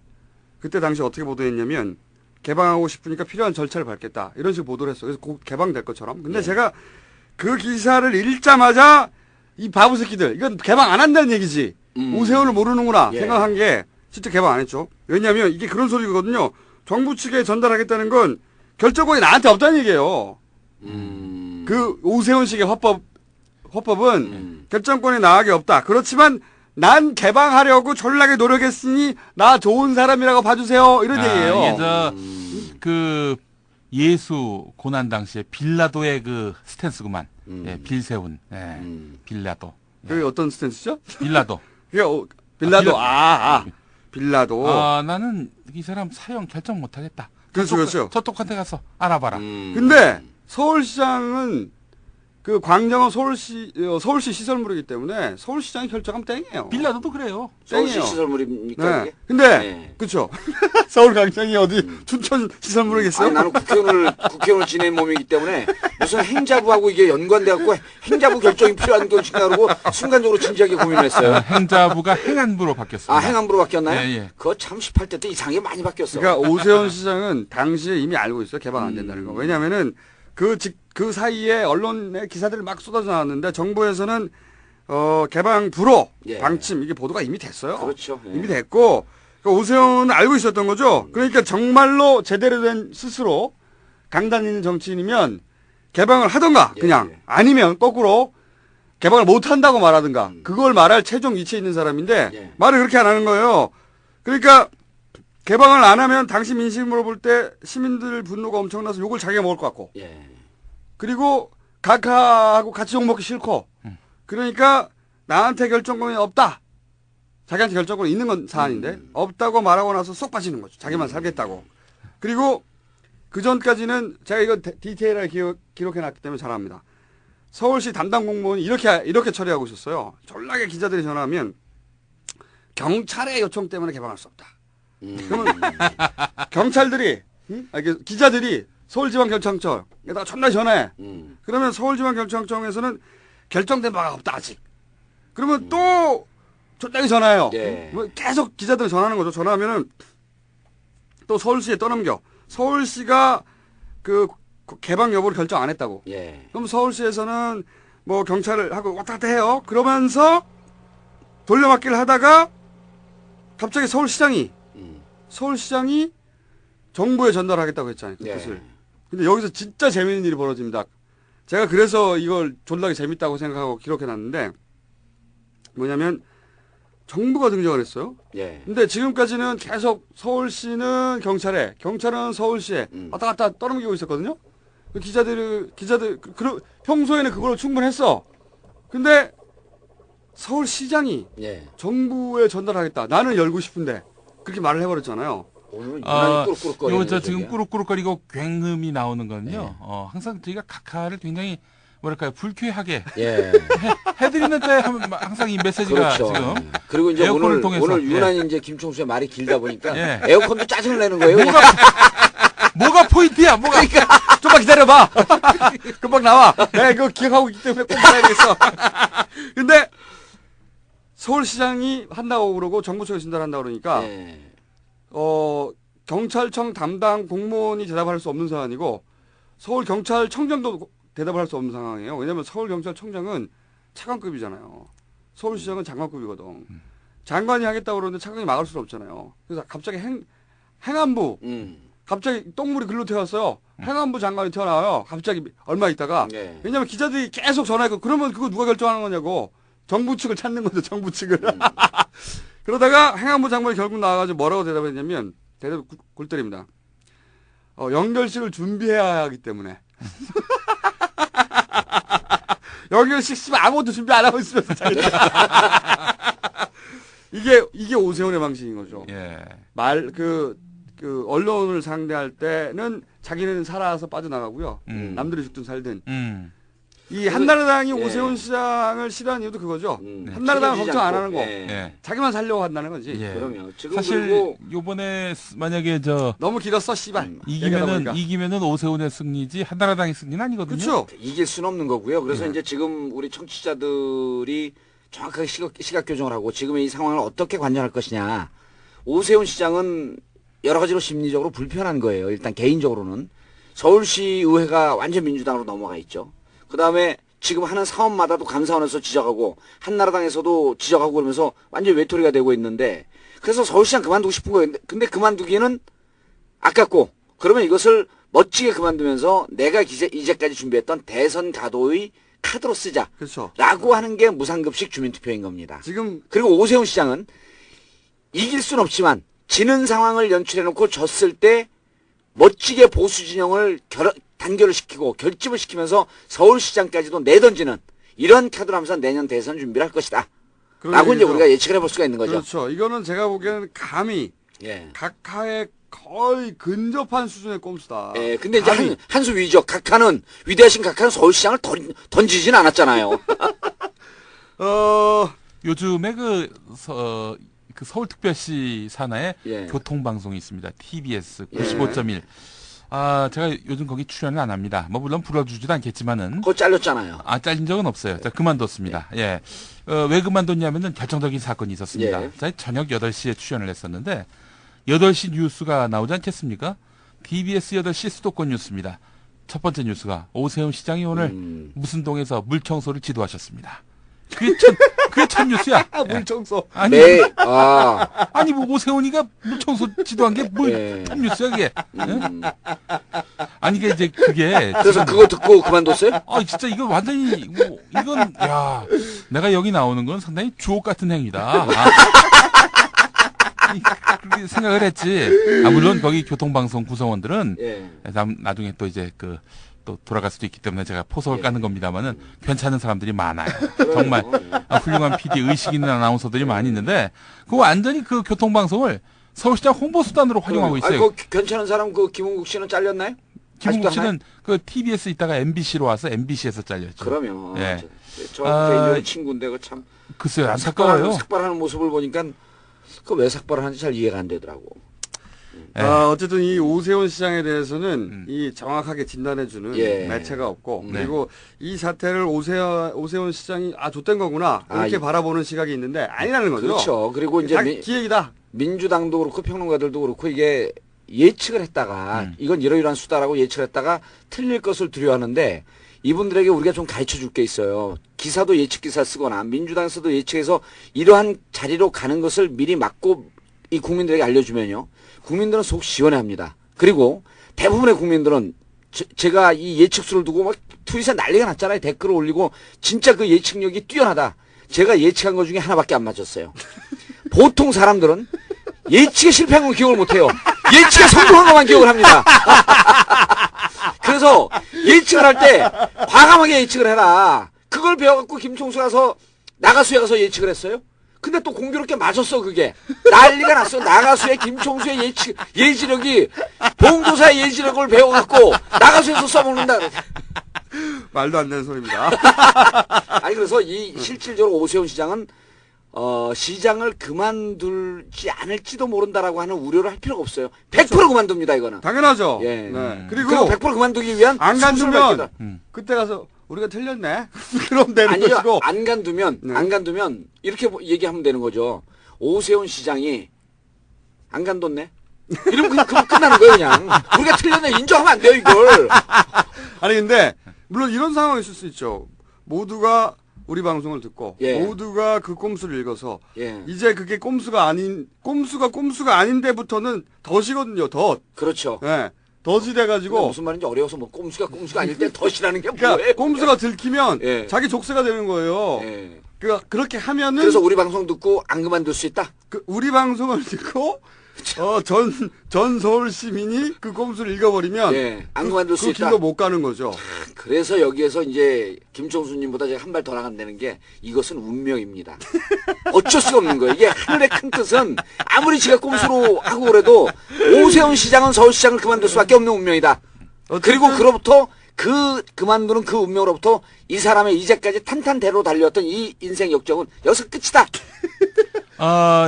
Speaker 1: 그때 당시 어떻게 보도했냐면 개방하고 싶으니까 필요한 절차를 밟겠다. 이런 식으로 보도를 했어요. 그래서 곧 개방될 것처럼. 근데 제가 그 기사를 읽자마자 이 바보 새끼들 이건 개방 안 한다는 얘기지. 오세훈을 모르는구나 생각한 게 진짜 개방 안 했죠. 왜냐하면 이게 그런 소리거든요. 정부 측에 전달하겠다는 건 결정권이 나한테 없다는 얘기예요. 그 오세훈식의 화법은 결정권이 나에게 없다. 그렇지만 난 개방하려고 졸라게 노력했으니 나 좋은 사람이라고 봐주세요. 이런 얘기예요.
Speaker 3: 이게 그 예수 고난 당시에 빌라도의 그 스탠스구만. 예, 빌세운. 예, 빌라도.
Speaker 1: 그게 어떤 스탠스죠?
Speaker 3: 빌라도.
Speaker 1: 그게 빌라도. 빌라도.
Speaker 3: 나는 이 사람 사형 결정 못하겠다.
Speaker 1: 그렇죠, 그렇죠.
Speaker 3: 저쪽한테 가서 알아봐라.
Speaker 1: 근데 서울시장은 그 광장은 서울시 시설물이기 때문에 서울시장이 결정하면 땡이에요.
Speaker 3: 빌라도도 그래요.
Speaker 2: 서울시
Speaker 1: 땡이에요.
Speaker 2: 시설물입니까?
Speaker 1: 네.
Speaker 2: 이게?
Speaker 1: 근데
Speaker 2: 네.
Speaker 1: 그렇죠. 서울 광장이 어디 춘천 시설물이겠어요?
Speaker 2: 아니, 나는 국회의원을 지낸 몸이기 때문에 무슨 행자부하고 이게 연관돼갖고 행자부 결정이 필요한 것인가 그러고 순간적으로 진지하게 고민했어요.
Speaker 3: 행자부가 행안부로 바뀌었습니다.
Speaker 2: 행안부로 바뀌었나요?
Speaker 3: 예, 예.
Speaker 2: 그거 참 18대 때 이상하게 많이 바뀌었어.
Speaker 1: 그러니까 오세훈 시장은 당시에 이미 알고 있어요. 개방 안 된다는 거. 왜냐하면은 그 사이에 언론에 기사들이 막 쏟아져 나왔는데 정부에서는 개방 불허 방침 이게 보도가 이미 됐어요.
Speaker 2: 그렇죠. 예.
Speaker 1: 이미 됐고 그러니까 오세훈은 알고 있었던 거죠. 그러니까 정말로 제대로 된 스스로 강단 있는 정치인이면 개방을 하던가 그냥 아니면 거꾸로 개방을 못 한다고 말하든가 그걸 말할 최종 위치에 있는 사람인데 말을 그렇게 안 하는 거예요. 그러니까 개방을 안 하면 당시 민심 물어볼 때 시민들 분노가 엄청나서 욕을 자기가 먹을 것 같고 그리고 각하하고 같이 욕먹기 싫고 그러니까 나한테 결정권이 없다. 자기한테 결정권이 있는 건 사안인데 없다고 말하고 나서 쏙 빠지는 거죠. 자기만 살겠다고. 그리고 그 전까지는 제가 이거 디테일하게 기록해놨기 때문에 잘 압니다. 서울시 담당 공무원이 이렇게 처리하고 있었어요. 졸라게 기자들이 전화하면 경찰의 요청 때문에 개방할 수 없다. 그러면 경찰들이 기자들이 서울지방경찰청에다가 전날 전화해. 그러면 서울지방경찰청에서는 결정된 바가 없다 아직. 그러면 또 초장이 전화해요. 뭐 계속 기자들 전화하는 거죠. 전화하면은 또 서울시에 떠넘겨. 서울시가 그 개방 여부를 결정 안 했다고. 그럼 서울시에서는 뭐 경찰을 하고 왔다 갔다 해요. 그러면서 돌려막기를 하다가 갑자기 서울시장이 정부에 전달하겠다고 했잖아요. 그 뜻을. 근데 여기서 진짜 재미있는 일이 벌어집니다. 제가 그래서 이걸 존나게 재밌다고 생각하고 기록해놨는데 뭐냐면 정부가 등장을 했어요. 근데 지금까지는 계속 서울시는 경찰에, 경찰은 서울시에 왔다 갔다 떠넘기고 있었거든요. 기자들 평소에는 그걸로 충분했어. 근데 서울시장이 정부에 전달하겠다. 나는 열고 싶은데 그렇게 말을 해버렸잖아요.
Speaker 3: 이거 지금 꾸룩꾸룩거리고 굉음이 나오는 거는요. 항상 저희가 각하를 굉장히 뭐랄까요 불쾌하게 해드리는 때 항상 이 메시지가 지금
Speaker 2: 그리고 이제
Speaker 3: 에어컨을 통해서
Speaker 2: 오늘 유난히 이제 김총수의 말이 길다 보니까 에어컨도 짜증을 내는 거예요.
Speaker 3: 뭐가 포인트야?
Speaker 1: 그러니까 좀만 기다려봐. 금방 나와. 내가 이거 기억하고 있기 때문에 꼭 말해야겠어. 근데 서울시장이 한다고 그러고 정부 측에 전달한다고 그러니까 경찰청 담당 공무원이 대답할 수 없는 상황이고 서울경찰청장도 대답을 할 수 없는 상황이에요. 왜냐하면 서울경찰청장은 차관급이잖아요. 서울시장은 장관급이거든. 장관이 하겠다고 그러는데 차관이 막을 수는 없잖아요. 그래서 갑자기 행안부 갑자기 똥물이 글로 튀었어요. 행안부 장관이 튀어나와요. 갑자기 얼마 있다가. 왜냐하면 기자들이 계속 전화했고 그러면 그거 누가 결정하는 거냐고. 정부 측을 찾는 거죠. 정부 측을. 그러다가 행안부 장관이 결국 나와가지고 뭐라고 대답했냐면 대답 골 때립니다. 연결식을 준비해야 하기 때문에. 여기를 씨발 아무것도 준비 안 하고 있으면서 이게 오세훈의 방식인 거죠.
Speaker 3: 예.
Speaker 1: 언론을 상대할 때는 자기는 살아서 빠져나가고요. 남들이 죽든 살든. 이 한나라당이 오세훈 시장을 싫어하는 이유도 그거죠. 한나라당은 걱정 안 하는 거.
Speaker 2: 예.
Speaker 1: 자기만 살려고 한다는 거지.
Speaker 3: 예.
Speaker 2: 그럼요. 지금
Speaker 3: 사실
Speaker 2: 그리고
Speaker 3: 요번에 만약에
Speaker 1: 너무 길었어, 씨발.
Speaker 3: 이기면은 오세훈의 승리지 한나라당의 승리는 아니거든요.
Speaker 1: 그렇죠.
Speaker 2: 이길 수는 없는 거고요. 그래서 이제 지금 우리 청취자들이 정확하게 시각 교정을 하고 지금의 이 상황을 어떻게 관전할 것이냐. 오세훈 시장은 여러 가지로 심리적으로 불편한 거예요. 일단 개인적으로는 서울시의회가 완전 민주당으로 넘어가 있죠. 그 다음에 지금 하는 사업마다도 감사원에서 지적하고 한나라당에서도 지적하고 그러면서 완전 외톨이가 되고 있는데 그래서 서울시장 그만두고 싶은 거예요. 근데 그만두기는 아깝고 그러면 이것을 멋지게 그만두면서 내가 이제까지 준비했던 대선 가도의 카드로 쓰자.
Speaker 1: 그렇죠.
Speaker 2: 라고 하는 게 무상급식 주민투표인 겁니다.
Speaker 1: 지금
Speaker 2: 그리고 오세훈 시장은 이길 순 없지만 지는 상황을 연출해놓고 졌을 때 멋지게 보수 진영을 단결을 시키고 결집을 시키면서 서울시장까지도 내던지는 이런 카드로 하면서 내년 대선 준비를 할 것이다. 라고 이제 우리가 예측을 해볼 수가 있는 거죠.
Speaker 1: 그렇죠. 이거는 제가 보기에는 감히 각하의 거의 근접한 수준의 꼼수다.
Speaker 2: 예, 근데 이제 한 수 위죠. 위대하신 각하는 서울시장을 던지진 않았잖아요.
Speaker 3: 요즘에 그 서울특별시 산하에
Speaker 2: 예.
Speaker 3: 교통방송이 있습니다. TBS 95.1. 제가 요즘 거기 출연을 안 합니다. 뭐 물론 불러주지도 않겠지만은.
Speaker 2: 그거 잘렸잖아요.
Speaker 3: 잘린 적은 없어요. 자, 그만뒀습니다. 예. 왜 그만뒀냐면은 결정적인 사건이 있었습니다.
Speaker 2: 예.
Speaker 3: 자, 저녁 8시에 출연을 했었는데 8시 뉴스가 나오지 않겠습니까? TBS 8시 수도권 뉴스입니다. 첫 번째 뉴스가 오세훈 시장이 오늘 무슨 동에서 물청소를 지도하셨습니다. 그게 첫 뉴스야.
Speaker 1: 물청소.
Speaker 3: 아니,
Speaker 2: 네.
Speaker 3: 아니 뭐 오세훈이가 물청소 지도한 게 첫 뉴스야 그게. 아니 이게
Speaker 2: 그래서 그거 듣고 그만뒀어요?
Speaker 3: 진짜 이거 완전히 이건 내가 여기 나오는 건 상당히 주옥 같은 행위다. 그렇게 생각을 했지. 물론 거기 교통방송 구성원들은 나중에 또 이제 또 돌아갈 수도 있기 때문에 제가 포석을 까는 겁니다만은 괜찮은 사람들이 많아요. 정말 훌륭한 PD 의식 있는 아나운서들이 많이 있는데 그거 완전히 그 교통방송을 서울시장 홍보수단으로 활용하고 있어요.
Speaker 2: 괜찮은 사람 김은국 씨는 잘렸나요?
Speaker 3: 김은국 씨는 그 TBS 있다가 MBC로 와서 MBC에서 잘렸죠.
Speaker 2: 그러면
Speaker 3: 예.
Speaker 2: 저 개인적인 친구인데 참
Speaker 3: 글쎄요, 안타까워요.
Speaker 2: 삭발하는 모습을 보니까 왜 삭발을 하는지 잘 이해가 안 되더라고.
Speaker 1: 어쨌든 이 오세훈 시장에 대해서는 이 정확하게 진단해주는 매체가 없고 그리고 이 사태를 오세훈 시장이 좆된 거구나 이렇게 바라보는 시각이 있는데 아니라는 거죠.
Speaker 2: 그렇죠. 그리고 이제
Speaker 1: 기획이다.
Speaker 2: 민주당도 그렇고 평론가들도 그렇고 이게 예측을 했다가 이건 이러이러한 수다라고 예측을 했다가 틀릴 것을 두려워하는데 이분들에게 우리가 좀 가르쳐 줄 게 있어요. 기사도 예측 기사 쓰거나 민주당에서도 예측해서 이러한 자리로 가는 것을 미리 막고 이 국민들에게 알려주면요. 국민들은 속 시원해합니다. 그리고 대부분의 국민들은 제가 이 예측수를 두고 막 트윗에 난리가 났잖아요. 댓글을 올리고 진짜 그 예측력이 뛰어나다. 제가 예측한 것 중에 하나밖에 안 맞았어요. 보통 사람들은 예측에 실패한 건 기억을 못해요. 예측에 성공한 것만 기억을 합니다. 그래서 예측을 할 때 과감하게 예측을 해라. 그걸 배워갖고 김총수 가서 나가수에 가서 예측을 했어요. 근데 또 공교롭게 맞았어 그게. 난리가 났어. 나가수의 김총수의 예지력이 봉도사의 예지력을 배워갖고 나가수에서 써먹는다.
Speaker 1: 말도 안 되는 소리입니다.
Speaker 2: 아니 그래서 이 실질적으로 오세훈 시장은 시장을 그만둘지 않을지도 모른다라고 하는 우려를 할 필요가 없어요. 100% 그만둡니다 이거는.
Speaker 1: 당연하죠.
Speaker 2: 예.
Speaker 1: 네.
Speaker 2: 그리고 100% 그만두기 위한
Speaker 1: 안 간두면 그때 가서 우리가 틀렸네. 그럼 되는
Speaker 2: 아니요.
Speaker 1: 것이고.
Speaker 2: 안 간두면 이렇게 얘기하면 되는 거죠. 오세훈 시장이 안 간뒀네. 이러면 그럼 끝나는 거예요 그냥. 우리가 틀렸네 인정하면 안 돼요 이걸.
Speaker 1: 아니 근데 물론 이런 상황이 있을 수 있죠. 모두가 우리 방송을 듣고 모두가 그 꼼수를 읽어서 이제 그게 꼼수가 아닌 데부터는 덫이거든요. 덫.
Speaker 2: 그렇죠.
Speaker 1: 네. 덫이 돼가지고
Speaker 2: 무슨 말인지 어려워서 뭐 꼼수가 아닐 때 덫이라는 게
Speaker 1: 그러니까
Speaker 2: 뭐예요?
Speaker 1: 꼼수가 들키면 자기 족쇄가 되는 거예요. 그렇게 하면은
Speaker 2: 그래서 우리 방송 듣고 안 그만둘 수 있다.
Speaker 1: 우리 방송을 듣고 전 서울 시민이 그 꼼수를 읽어버리면
Speaker 2: 안 그만둘 수
Speaker 1: 그
Speaker 2: 있다.
Speaker 1: 길로 못 가는 거죠.
Speaker 2: 그래서 여기에서 이제 김총수님보다 제가 한 발 더 나간다는 게 이것은 운명입니다. 어쩔 수가 없는 거예요. 이게 하늘의 큰 뜻은 아무리 지가 꼼수로 하고 그래도 오세훈 시장은 서울시장을 그만둘 수밖에 없는 운명이다. 그리고 그로부터 그만두는 그 운명으로부터 이 사람의 이제까지 탄탄대로 달려왔던 이 인생 역정은 여기서 끝이다.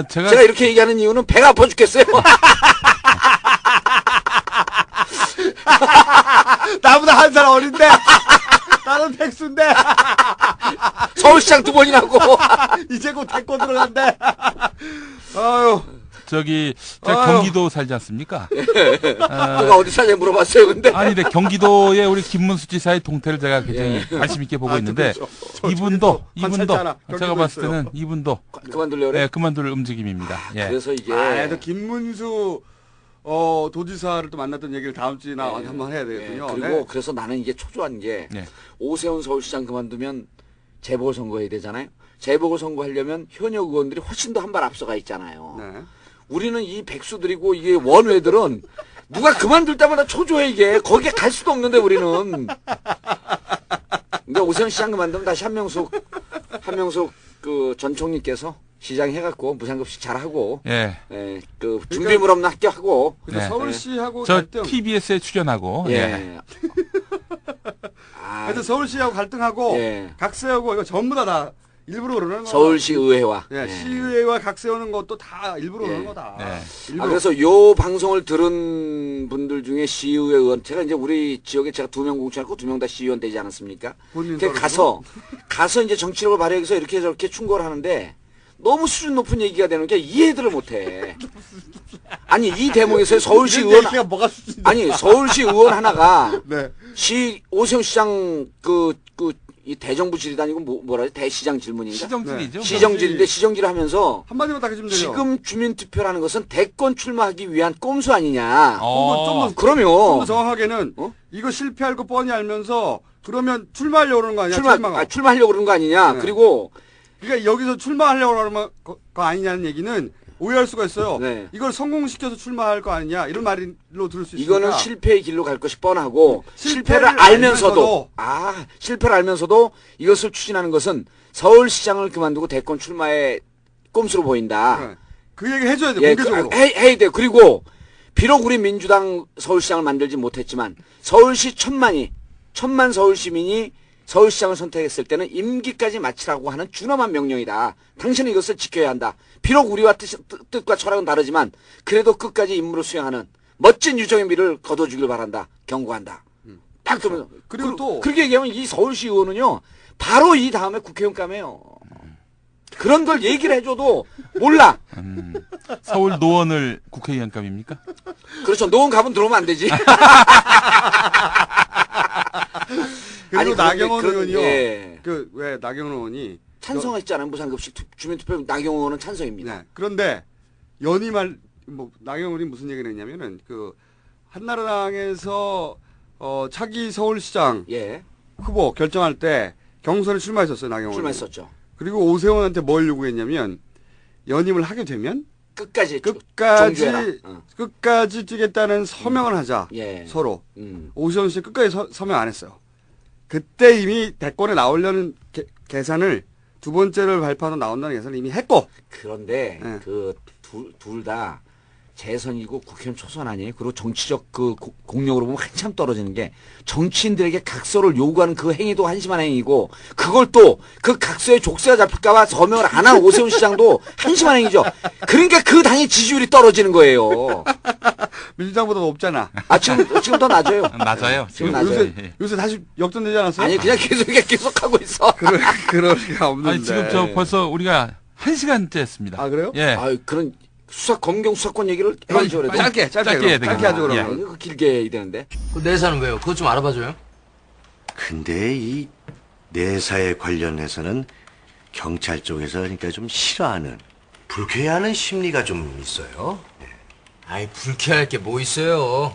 Speaker 2: 제가 이렇게 얘기하는 이유는 배가 아파 죽겠어요.
Speaker 1: 나보다 한 살 어린데 나는 백수인데
Speaker 2: 서울시장 2번이나 하고
Speaker 1: 이제 곧 대권 들어간대. 아유.
Speaker 3: 제가 경기도 살지 않습니까?
Speaker 2: 누가 어디 사냐 물어봤어요, 근데.
Speaker 3: 아니, 근데 경기도의 우리 김문수 지사의 동태를 제가 굉장히 관심 있게 보고 있는데, 이분도, 제가 봤을 때는 이분도,
Speaker 2: 그만둘래요, 그래?
Speaker 3: 네, 그만둘 움직임입니다. 예.
Speaker 2: 그래서 이게.
Speaker 1: 또 김문수, 도지사를 또 만났던 얘기를 다음 주에 한번 해야 되겠군요.
Speaker 2: 그리고
Speaker 1: 네.
Speaker 2: 그래서 나는 이게 초조한 게,
Speaker 3: 네.
Speaker 2: 오세훈 서울시장 그만두면 재보궐선거 해야 되잖아요. 재보궐선거 하려면 현역 의원들이 훨씬 더 한 발 앞서가 있잖아요.
Speaker 1: 네.
Speaker 2: 우리는 이 백수들이고 이게 원외들은 누가 그만둘 때마다 초조해 이게. 거기에 갈 수도 없는데 우리는. 근데 오세훈 시장 그만두면 다시 한명숙 그 전 총리께서 시장 해갖고 무상급식 잘하고.
Speaker 3: 예.
Speaker 2: 그 준비물 없는 합격하고.
Speaker 1: 그러니까
Speaker 3: 네.
Speaker 1: 서울시하고
Speaker 3: 저
Speaker 1: 갈등.
Speaker 3: TBS에 출연하고,
Speaker 2: 예.
Speaker 1: 하여튼 서울시하고 갈등하고
Speaker 2: 예.
Speaker 1: 각 세우고 이거 전부 다 일부러 그러는 거다.
Speaker 2: 서울시 의회와.
Speaker 1: 예, 시의회와 각 세우는 것도 다 일부러 그러는 거다.
Speaker 3: 네.
Speaker 1: 일부러.
Speaker 2: 그래서 요 방송을 들은 분들 중에 시의회 의원, 제가 이제 우리 지역에 제가 2명 공천했고 2명 다 시의원 되지 않았습니까?
Speaker 1: 본인
Speaker 2: 그 가서 이제 정치력을 발휘해서 이렇게 저렇게 충고를 하는데 너무 수준 높은 얘기가 되는 게 이해들을 못해. 아니 이 대목에서 서울시 의원
Speaker 1: 얘기가 뭐가
Speaker 2: 아니 서울시 의원 하나가
Speaker 1: 네.
Speaker 2: 오세훈 시장 이 대정부 질의도 아니고 뭐라 하지? 대시장 질문인가?
Speaker 3: 시정질이죠.
Speaker 2: 시정질인데 시정질을 하면서
Speaker 1: 한마디만 딱 해주면 되죠.
Speaker 2: 지금 주민투표라는 것은 대권 출마하기 위한 꼼수 아니냐.
Speaker 1: 좀 더
Speaker 2: 그러면
Speaker 1: 정확하게는 이거 실패할 거 뻔히 알면서 그러면 출마하려고 그러는 거 아니야?
Speaker 2: 출마하려고 그러는 거 아니냐.
Speaker 1: 네.
Speaker 2: 그리고
Speaker 1: 그러니까 여기서 출마하려고 그러는 거 아니냐는 얘기는 오해할 수가 있어요.
Speaker 2: 네.
Speaker 1: 이걸 성공시켜서 출마할 거 아니냐 이런 말로 들을 수 있으니까.
Speaker 2: 이거는 실패의 길로 갈 것이 뻔하고
Speaker 1: 실패를
Speaker 2: 실패를 알면서도 이것을 추진하는 것은 서울시장을 그만두고 대권 출마의 꼼수로 보인다.
Speaker 1: 네. 그 얘기 해줘야 돼.
Speaker 2: 예,
Speaker 1: 공개적으로.
Speaker 2: 해야 돼. 그리고 비록 우리 민주당 서울시장을 만들지 못했지만 서울시 천만 서울 시민이 서울시장을 선택했을 때는 임기까지 마치라고 하는 준엄한 명령이다. 당신은 이것을 지켜야 한다. 비록 우리와 뜻과 철학은 다르지만 그래도 끝까지 임무를 수행하는 멋진 유정의 미를 거둬주길 바란다. 경고한다. 딱 그러면
Speaker 1: 그리고 또
Speaker 2: 그렇게 얘기하면 이 서울시 의원은요 바로 이 다음에 국회의원 까매요. 그런 걸 얘기를 해줘도 몰라.
Speaker 3: 서울 노원을 국회의원감입니까?
Speaker 2: 그렇죠. 노원 가면 들어오면 안 되지.
Speaker 1: 그리고
Speaker 2: 아니,
Speaker 1: 나경원
Speaker 2: 그런데
Speaker 1: 의원이요.
Speaker 2: 예.
Speaker 1: 왜 나경원 의원이
Speaker 2: 찬성했잖아요. 무상급식 주민투표 나경원 의원은 찬성입니다.
Speaker 1: 네. 그런데 연임할 나경원 의원이 무슨 얘기를 했냐면은 한나라당에서 차기 서울시장
Speaker 2: 예.
Speaker 1: 후보 결정할 때 경선에 출마했었어요. 나경원.
Speaker 2: 출마했었죠.
Speaker 1: 그리고 오세훈한테 뭘 요구했냐면 연임을 하게 되면
Speaker 2: 끝까지 정주해라.
Speaker 1: 끝까지 뛰겠다는 서명을 하자.
Speaker 2: 예.
Speaker 1: 서로. 오세훈 씨 끝까지 서명 안 했어요. 그때 이미 대권에 나오려는 계산을 두 번째를 발표하고 나온다는 계산을 이미 했고.
Speaker 2: 그런데
Speaker 1: 네.
Speaker 2: 둘 다 재선이고 국회의원 초선 아니에요. 그리고 정치적 공력으로 보면 한참 떨어지는 게 정치인들에게 각서를 요구하는 그 행위도 한심한 행위고 그걸 또 그 각서에 족쇄가 잡힐까봐 서명을 안 한 오세훈 시장도 한심한 행위죠. 그러니까 그 당의 지지율이 떨어지는 거예요.
Speaker 1: 민주당보다 높잖아.
Speaker 2: 지금 더 낮아요.
Speaker 3: 낮아요. 지금
Speaker 2: 낮아요.
Speaker 1: 요새 다시 역전되지 않았어요?
Speaker 2: 아니 그냥 계속 하고 있어.
Speaker 1: 그럴 리가 없는데.
Speaker 3: 아니, 지금 벌써 우리가 1시간째 했습니다.
Speaker 1: 아, 그래요?
Speaker 3: 예.
Speaker 2: 그런 검경 수사권 얘기를 해야죠. 그래도.
Speaker 1: 짧게
Speaker 3: 해야
Speaker 1: 짧게
Speaker 3: 되겠네요.
Speaker 1: 하죠 그러면.
Speaker 3: 예.
Speaker 2: 이거 길게 해야 되는데.
Speaker 6: 그 내사는 왜요? 그것 좀 알아봐줘요.
Speaker 7: 근데 이 내사에 관련해서는 경찰 쪽에서 그러니까 좀 싫어하는, 불쾌해하는 심리가 좀 있어요.
Speaker 6: 아이, 불쾌할 게 뭐 있어요.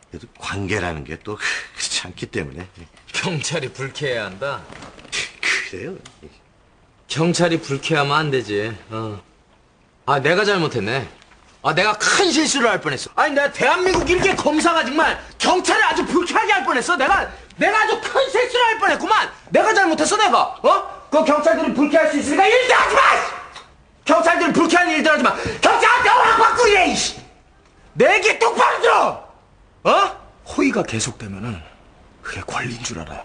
Speaker 7: 그래도 관계라는 게 또 그렇지 않기 때문에.
Speaker 6: 경찰이 불쾌해야 한다.
Speaker 7: 그래요.
Speaker 6: 경찰이 불쾌하면 안 되지. 아, 내가 잘못했네. 아, 내가 큰 실수를 할 뻔했어. 아니, 내가 대한민국 일개 검사가 정말 경찰을 아주 불쾌하게 할 뻔했어. 내가 아주 큰 실수를 할 뻔했구만. 내가 잘못했어, 내가. 어? 그 경찰들이 불쾌할 수 있으니까 일들 하지 마! 경찰들이 불쾌한 일들 하지 마. 경찰한테 허락 받고 이래, 이씨! 내 얘기 똑바로 들어! 어? 호의가 계속되면은 그게 권리인 줄 알아요.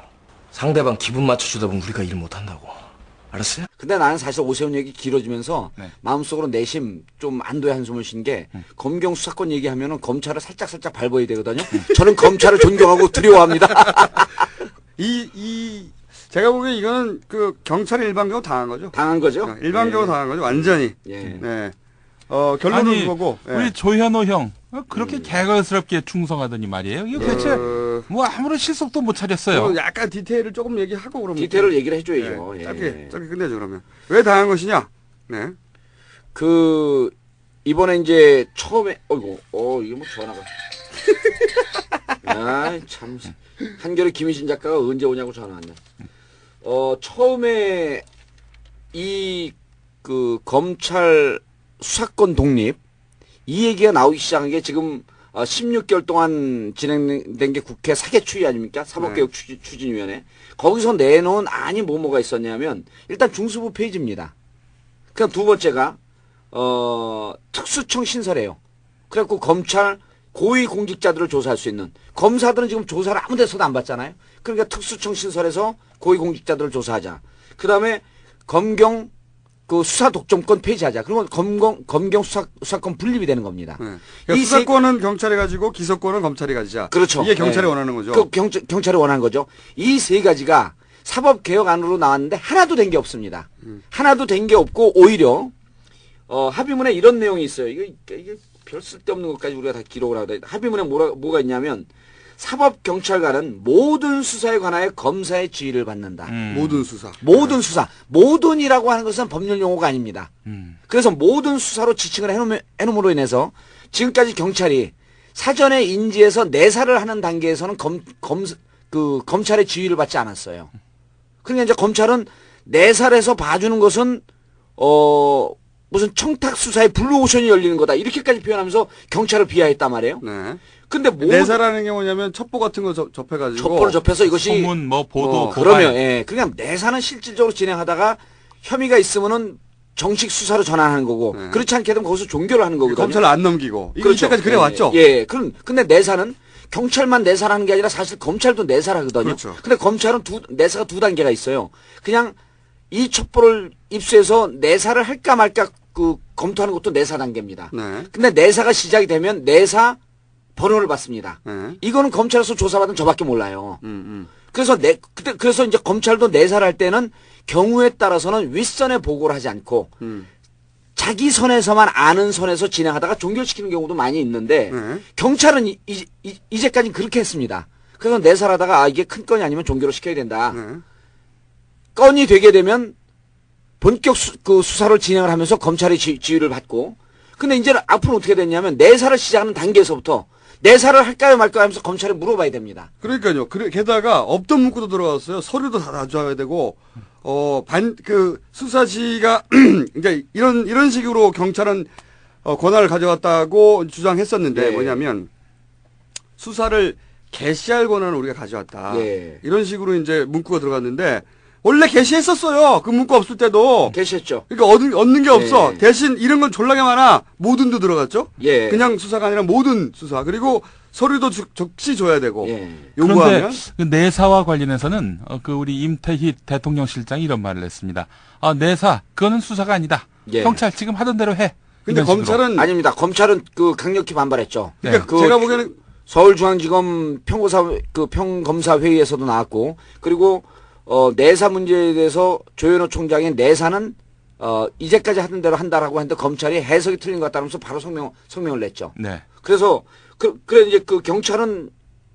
Speaker 6: 상대방 기분 맞춰주다 보면 우리가 일 못한다고. 알았어요?
Speaker 2: 근데 나는 사실 오세훈 얘기 길어지면서
Speaker 3: 네.
Speaker 2: 마음속으로 내심 좀 안도의 한숨을 쉰 게 검경 수사권 얘기하면은 검찰을 살짝 밟아야 되거든요. 저는 검찰을 존경하고 두려워합니다.
Speaker 1: 제가 보기엔 이거는 그 경찰이 일반적으로 당한 거죠.
Speaker 2: 당한 거죠?
Speaker 1: 일반적으로
Speaker 2: 예.
Speaker 1: 당한 거죠. 완전히.
Speaker 2: 예.
Speaker 1: 네. 결론은
Speaker 3: 아니,
Speaker 1: 그거고. 예.
Speaker 3: 우리 조현호 형 그렇게 개걸스럽게 충성하더니 말이에요. 이거 대체 뭐 아무런 실속도 못 차렸어요.
Speaker 1: 약간 디테일을 조금 얘기하고 그러면.
Speaker 2: 디테일을 얘기를 해줘야죠.
Speaker 1: 네,
Speaker 2: 예.
Speaker 1: 짧게 끝내죠, 그러면. 왜 당한 것이냐? 네.
Speaker 2: 이번에 이제 처음에, 이게 뭐 전화가. 아, 참. 한겨레 김희진 작가가 언제 오냐고 전화 왔네. 처음에 검찰 수사권 독립, 이 얘기가 나오기 시작한 게 지금 16개월 동안 진행된 게 국회 사개추위 아닙니까? 사법개혁 추진위원회. 거기서 내놓은 안이 뭐가 있었냐면, 일단 중수부 페이지입니다. 그럼 두 번째가, 특수청 신설해요. 그래갖고 검찰 고위 공직자들을 조사할 수 있는, 검사들은 지금 조사를 아무 데서도 안 받잖아요. 그러니까 특수청 신설해서 고위 공직자들을 조사하자. 그 다음에 검경 수사 독점권 폐지하자. 그러면 검경 수사권 분립이 되는 겁니다.
Speaker 1: 네. 그러니까 수사권은 경찰이 가지고 기소권은 검찰이 가지자.
Speaker 2: 그렇죠.
Speaker 1: 이게 경찰이
Speaker 2: 네.
Speaker 1: 원하는 거죠.
Speaker 2: 경찰이 원하는 거죠. 이 세 가지가 사법개혁안으로 나왔는데 하나도 된 게 없습니다. 하나도 된 게 없고 오히려 합의문에 이런 내용이 있어요. 이게 별 쓸데없는 것까지 우리가 다 기록을 하거든요. 합의문에 뭐가 있냐면 사법경찰관은 모든 수사에 관하여 검사의 지휘를 받는다.
Speaker 1: 모든 수사.
Speaker 2: 모든 수사. 모든이라고 하는 것은 법률 용어가 아닙니다. 그래서 모든 수사로 지칭을 해놓음으로 인해서 지금까지 경찰이 사전에 인지해서 내사를 하는 단계에서는 검찰의 지휘를 받지 않았어요. 그러니까 이제 검찰은 내사를 해서 봐주는 것은 무슨 청탁 수사에 블루오션이 열리는 거다. 이렇게까지 표현하면서 경찰을 비하했단 말이에요.
Speaker 1: 네.
Speaker 2: 근데
Speaker 1: 내사라는 게 뭐냐면 첩보 같은 거 접해가지고.
Speaker 2: 첩보를 접해서 이것이
Speaker 3: 소문, 보도,
Speaker 2: 그러면 그냥 내사는 실질적으로 진행하다가 혐의가 있으면은 정식 수사로 전환하는 거고
Speaker 1: 네.
Speaker 2: 그렇지 않게 되면 거기서 종결을 하는 거거든요.
Speaker 1: 검찰을 안 넘기고. 이거
Speaker 2: 그렇죠.
Speaker 1: 이때까지 그래 왔죠.
Speaker 2: 예. 근데 내사는 경찰만 내사를 하는 게 아니라 사실 검찰도 내사를 하거든요.
Speaker 1: 그렇죠.
Speaker 2: 근데 검찰은 내사가 두 단계가 있어요. 그냥 이 첩보를 입수해서 내사를 할까 말까 검토하는 것도 내사 단계입니다.
Speaker 1: 네.
Speaker 2: 근데 내사가 시작이 되면 내사 번호를 받습니다.
Speaker 1: 네.
Speaker 2: 이거는 검찰에서 조사받은 저밖에 몰라요. 그래서 그래서 이제 검찰도 내사를 할 때는 경우에 따라서는 윗선에 보고를 하지 않고 자기 선에서만 아는 선에서 진행하다가 종결시키는 경우도 많이 있는데
Speaker 1: 네.
Speaker 2: 경찰은 이제까지 그렇게 했습니다. 그래서 내사를 하다가 이게 큰 건이 아니면 종결을 시켜야 된다.
Speaker 1: 네.
Speaker 2: 건이 되게 되면 본격 수사를 진행을 하면서 검찰의 지휘를 받고 근데 이제는 앞으로 어떻게 됐냐면 내사를 시작하는 단계에서부터 내사를 할까요 말까요 하면서 검찰에 물어봐야 됩니다.
Speaker 1: 그러니까요. 게다가 없던 문구도 들어갔어요. 서류도 다 놔줘야 되고, 수사지가, 이제 이런 식으로 경찰은, 권한을 가져왔다고 주장했었는데,
Speaker 2: 네.
Speaker 1: 뭐냐면, 수사를 개시할 권한을 우리가 가져왔다.
Speaker 2: 네.
Speaker 1: 이런 식으로 이제 문구가 들어갔는데, 원래 개시했었어요. 그 문구 없을 때도.
Speaker 2: 계셨죠?
Speaker 1: 그러니까 얻는 게 없어.
Speaker 2: 네.
Speaker 1: 대신 이런 건 졸라게 많아. 모든도 들어갔죠?
Speaker 2: 예.
Speaker 1: 그냥 수사가 아니라 모든 수사. 그리고 서류도 적시 줘야 되고.
Speaker 2: 예.
Speaker 1: 요구하면.
Speaker 3: 그런데 그 내사와 관련해서는 우리 임태희 대통령 실장이 이런 말을 했습니다. 내사 그거는 수사가 아니다.
Speaker 2: 예.
Speaker 3: 경찰 지금 하던 대로 해.
Speaker 1: 근데
Speaker 3: 이런 식으로.
Speaker 1: 검찰은
Speaker 2: 아닙니다. 검찰은 강력히 반발했죠.
Speaker 1: 그러니까 제가 보기에는
Speaker 2: 서울중앙지검 평검사 회의에서도 나왔고 그리고 내사 문제에 대해서 조현호 총장의 내사는 이제까지 하던 대로 한다라고 했는데 검찰이 해석이 틀린 것 같다면서 바로 성명을 냈죠.
Speaker 3: 네.
Speaker 2: 그래서 그래 이제 경찰은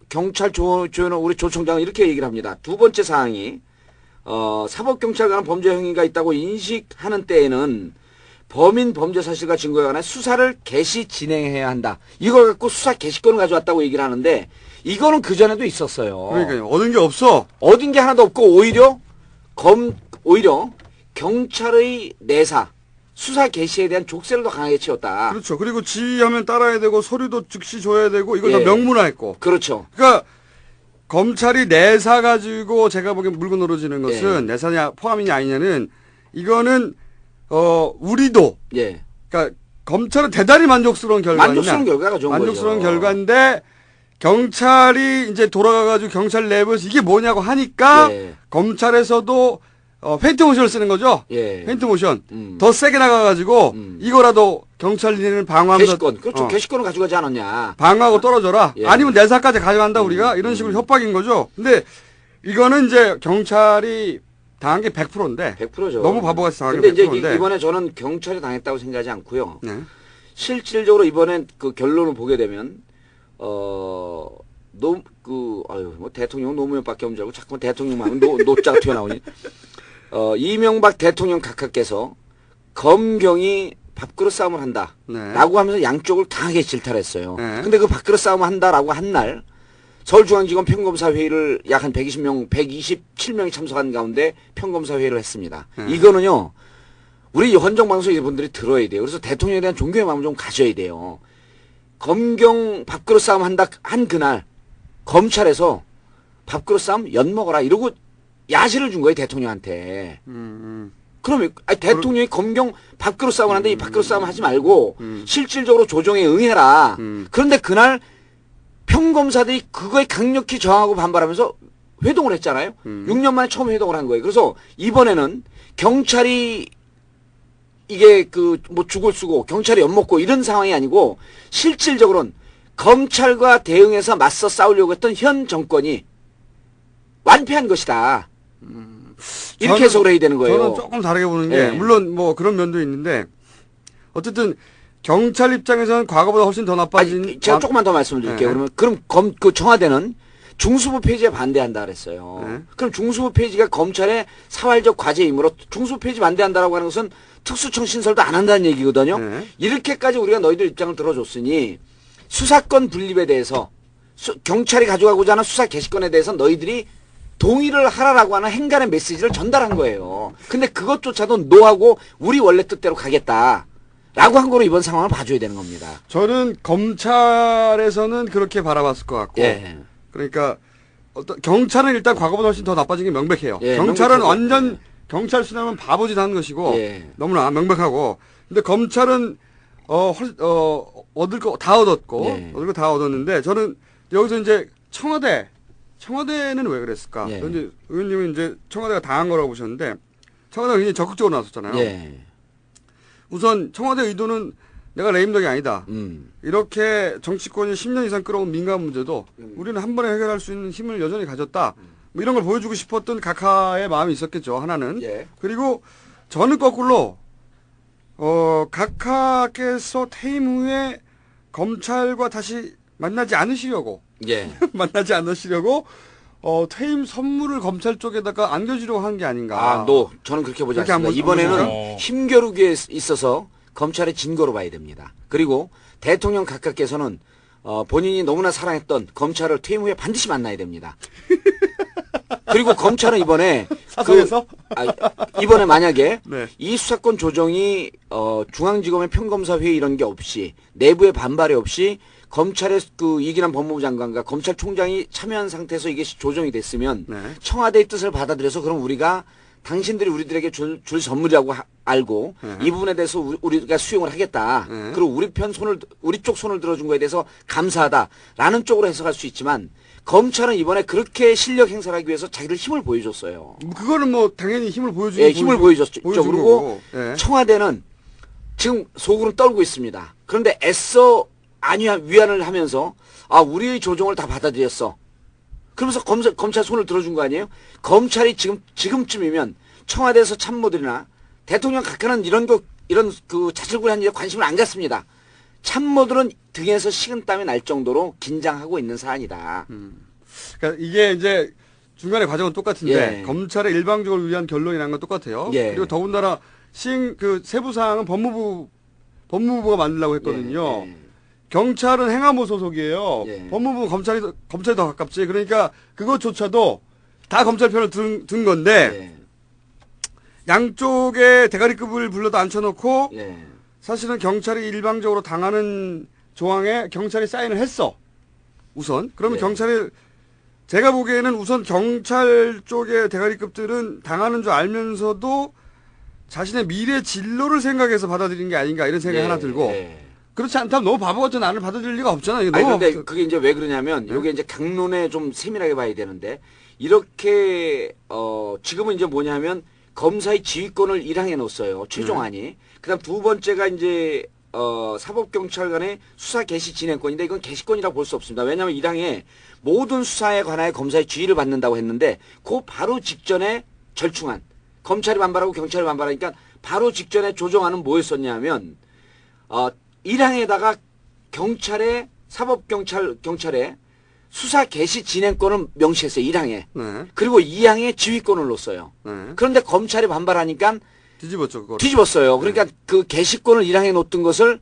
Speaker 2: 조현호 우리 조 총장은 이렇게 얘기를 합니다. 두 번째 사항이 사법경찰관은 범죄 행위가 있다고 인식하는 때에는 범인 범죄 사실과 증거에 관해 수사를 개시 진행해야 한다. 이걸 갖고 수사 개시권을 가져왔다고 얘기를 하는데 이거는 그전에도 있었어요.
Speaker 1: 그러니까요. 얻은 게 없어.
Speaker 2: 얻은 게 하나도 없고 오히려 경찰의 내사, 수사 개시에 대한 족쇄를 더 강하게 채웠다.
Speaker 1: 그렇죠. 그리고 지휘하면 따라야 되고 서류도 즉시 줘야 되고 이걸 다
Speaker 2: 예.
Speaker 1: 명문화했고.
Speaker 2: 그렇죠.
Speaker 1: 그러니까 검찰이 내사 가지고 제가 보기엔 물건 늘어지는 것은
Speaker 2: 예.
Speaker 1: 내사냐 포함이냐 아니냐는 이거는 우리도
Speaker 2: 예.
Speaker 1: 그러니까 검찰은 대단히 만족스러운 결과냐.
Speaker 2: 만족스러운 결과가 좋은
Speaker 1: 만족스러운
Speaker 2: 거죠.
Speaker 1: 결과인데 경찰이 이제 돌아가가지고 경찰 내부에서 이게 뭐냐고 하니까
Speaker 2: 예.
Speaker 1: 검찰에서도 페인트 모션을 쓰는 거죠.
Speaker 2: 예.
Speaker 1: 페인트 모션 더 세게 나가가지고 이거라도 경찰리는 방어하면서
Speaker 2: 개시권. 그렇죠. 개시권을 가져가지 않았냐.
Speaker 1: 방어하고 떨어져라.
Speaker 2: 예.
Speaker 1: 아니면 내사까지 가져간다 우리가 이런 식으로 협박인 거죠. 근데 이거는 이제 경찰이 당한 게 100%인데
Speaker 2: 100%죠.
Speaker 1: 너무 바보같이 당한
Speaker 2: 근데
Speaker 1: 게
Speaker 2: 이제
Speaker 1: 100%인데
Speaker 2: 이번에 저는 경찰이 당했다고 생각하지 않고요.
Speaker 1: 네.
Speaker 2: 실질적으로 이번엔 그 결론을 보게 되면 대통령 노무현밖에 없는 줄 알고 자꾸만 대통령만 하면 노자가 튀어나오니 이명박 대통령 각하께서 검경이 밥그릇 싸움을 한다
Speaker 1: 네.
Speaker 2: 라고 하면서 양쪽을 강하게 질타했어요.
Speaker 1: 네.
Speaker 2: 근데 그 밥그릇 싸움을 한다라고 한 날 서울중앙지검 평검사 회의를 약 한 127명이 참석한 가운데 평검사 회의를 했습니다. 이거는요 우리 헌정방송 여러분들이 들어야 돼요. 그래서 대통령에 대한 존경의 마음을 좀 가져야 돼요. 검경 밥그릇 싸움 한 그날 검찰에서 밥그릇 싸움 엿먹어라 이러고 야시를 준 거예요 대통령한테. 그러면 대통령이 검경 밥그릇 싸움을 하는데 이 밥그릇 싸움 하지 말고 실질적으로 조정에 응해라. 그런데 그날 평검사들이 그거에 강력히 저항하고 반발하면서 회동을 했잖아요. 6년 만에 처음 회동을 한 거예요. 그래서 이번에는 경찰이 이게 뭐 죽을 쓰고 경찰이 엿먹고 이런 상황이 아니고 실질적으로는 검찰과 대응해서 맞서 싸우려고 했던 현 정권이 완패한 것이다. 이렇게 해석을 해야 되는 거예요.
Speaker 1: 저는 조금 다르게 보는 게
Speaker 2: 예.
Speaker 1: 물론 뭐 그런 면도 있는데 어쨌든 경찰 입장에서는 과거보다 훨씬 더 나빠진.
Speaker 2: 제가 조금만 더 말씀을 드릴게요.
Speaker 1: 네.
Speaker 2: 그럼 그 청와대는 중수부 폐지에 반대한다 그랬어요.
Speaker 1: 네.
Speaker 2: 그럼 중수부 폐지가 검찰의 사활적 과제이므로 중수부 폐지 반대한다라고 하는 것은 특수청 신설도 안 한다는 얘기거든요.
Speaker 1: 네.
Speaker 2: 이렇게까지 우리가 너희들 입장을 들어줬으니 수사권 분립에 대해서 경찰이 가져가고자 하는 수사 개시권에 대해서 너희들이 동의를 하라라고 하는 행간의 메시지를 전달한 거예요. 근데 그것조차도 노하고 우리 원래 뜻대로 가겠다. 라고 한 거로 이번 상황을 봐줘야 되는 겁니다.
Speaker 1: 저는 검찰에서는 그렇게 바라봤을 것 같고.
Speaker 2: 예.
Speaker 1: 그러니까 경찰은 일단 과거보다 훨씬 더 나빠진 게 명백해요.
Speaker 2: 예,
Speaker 1: 경찰은
Speaker 2: 명백하죠.
Speaker 1: 완전 경찰 수사하면 바보짓 하는 것이고
Speaker 2: 예.
Speaker 1: 너무나 명백하고. 근데 검찰은 얻을 거 다 얻었고
Speaker 2: 예.
Speaker 1: 얻을 거 다 얻었는데 저는 여기서 이제 청와대는 왜 그랬을까?
Speaker 2: 예.
Speaker 1: 이제 의원님은 이제 청와대가 당한 거라고 보셨는데 청와대가 굉장히 적극적으로 나섰잖아요.
Speaker 2: 예.
Speaker 1: 우선 청와대 의도는 내가 레임덕이 아니다. 이렇게 정치권이 10년 이상 끌어온 민감 문제도 우리는 한 번에 해결할 수 있는 힘을 여전히 가졌다. 뭐 이런 걸 보여주고 싶었던 각하의 마음이 있었겠죠. 하나는.
Speaker 2: 예.
Speaker 1: 그리고 저는 거꾸로 각하께서 퇴임 후에 검찰과 다시 만나지 않으시려고
Speaker 2: 예.
Speaker 1: 만나지 않으시려고 퇴임 선물을 검찰 쪽에다가 안겨주려고 한 게 아닌가.
Speaker 2: 저는 그렇게 보지
Speaker 1: 그렇게 안
Speaker 2: 않습니다.
Speaker 1: 보-
Speaker 2: 이번에는
Speaker 3: 보시죠?
Speaker 2: 힘겨루기에 있어서 검찰의 진거로 봐야 됩니다. 그리고 대통령 각하께서는 본인이 너무나 사랑했던 검찰을 퇴임 후에 반드시 만나야 됩니다. 그리고 검찰은 이번에
Speaker 1: 사석에서?
Speaker 2: 이번에 만약에
Speaker 1: 네.
Speaker 2: 이 수사권 조정이 중앙지검의 평검사 회의 이런 게 없이 내부의 반발이 없이 검찰의 이기남 법무부 장관과 검찰총장이 참여한 상태에서 이게 조정이 됐으면
Speaker 1: 네.
Speaker 2: 청와대의 뜻을 받아들여서 그럼 우리가 당신들이 우리들에게 줄 선물이라고 알고 이 부분에 대해서 우리가 수용을 하겠다. 그리고 우리 쪽 손을 들어준 거에 대해서 감사하다라는 쪽으로 해석할 수 있지만 검찰은 이번에 그렇게 실력 행사를 하기 위해서 자기들 힘을 보여줬어요.
Speaker 1: 그거는 뭐 당연히 힘을 보여주고
Speaker 2: 예, 힘을 보여줬죠.
Speaker 1: 보여준
Speaker 2: 그리고
Speaker 1: 거고. 예.
Speaker 2: 청와대는 지금 속으로 떨고 있습니다. 그런데 애써 위안을 하면서 우리의 조정을 다 받아들였어. 그러면서 검찰 손을 들어준 거 아니에요? 검찰이 지금쯤이면 청와대에서 참모들이나 대통령 각하는 이런 자질구레한 일에 관심을 안 갖습니다. 참모들은 등에서 식은땀이 날 정도로 긴장하고 있는 사안이다.
Speaker 1: 그러니까 이게 이제 중간에 과정은 똑같은데
Speaker 2: 예.
Speaker 1: 검찰의 일방적으로 위한 결론이라는 건 똑같아요.
Speaker 2: 예.
Speaker 1: 그리고 더군다나 세부 사항은 법무부가 만들라고 했거든요.
Speaker 2: 예.
Speaker 1: 경찰은 행안부 소속이에요.
Speaker 2: 예.
Speaker 1: 법무부 검찰이 더 가깝지. 그러니까 그것조차도 다 검찰 편을 든 건데
Speaker 2: 예.
Speaker 1: 양쪽에 대가리급을 불러다 앉혀놓고
Speaker 2: 예.
Speaker 1: 사실은 경찰이 일방적으로 당하는 조항에 경찰이 사인을 했어. 우선. 그러면
Speaker 2: 예.
Speaker 1: 경찰이 제가 보기에는 우선 경찰 쪽의 대가리급들은 당하는 줄 알면서도 자신의 미래 진로를 생각해서 받아들이는 게 아닌가 이런 생각이 하나 들고
Speaker 2: 예.
Speaker 1: 그렇지 않다면 너무 바보 같은 나를 받아들일 리가 없잖아. 이게
Speaker 2: 아니
Speaker 1: 너무
Speaker 2: 근데 그게 이제 왜 그러냐면 이게 이제 강론에 좀 세밀하게 봐야 되는데 이렇게 지금은 이제 뭐냐면 검사의 지휘권을 일항에 놓았어요. 최종안이. 그다음 두 번째가 이제 사법경찰 간의 수사 개시 진행권인데 이건 개시권이라고 볼 수 없습니다. 왜냐하면 일항에 모든 수사에 관하여 검사의 지휘를 받는다고 했는데 그 바로 직전에 절충안 검찰이 반발하고 경찰이 반발하니까 바로 직전에 조정안은 뭐였었냐면 일항에다가 경찰의 경찰의 수사 개시 진행권을 명시했어요. 1항에.
Speaker 1: 네.
Speaker 2: 그리고 2항에 지휘권을 놓았어요.
Speaker 1: 네.
Speaker 2: 그런데 검찰이 반발하니까
Speaker 1: 뒤집었죠. 그걸.
Speaker 2: 뒤집었어요. 그러니까 그 개시권을 1항에 놓던 것을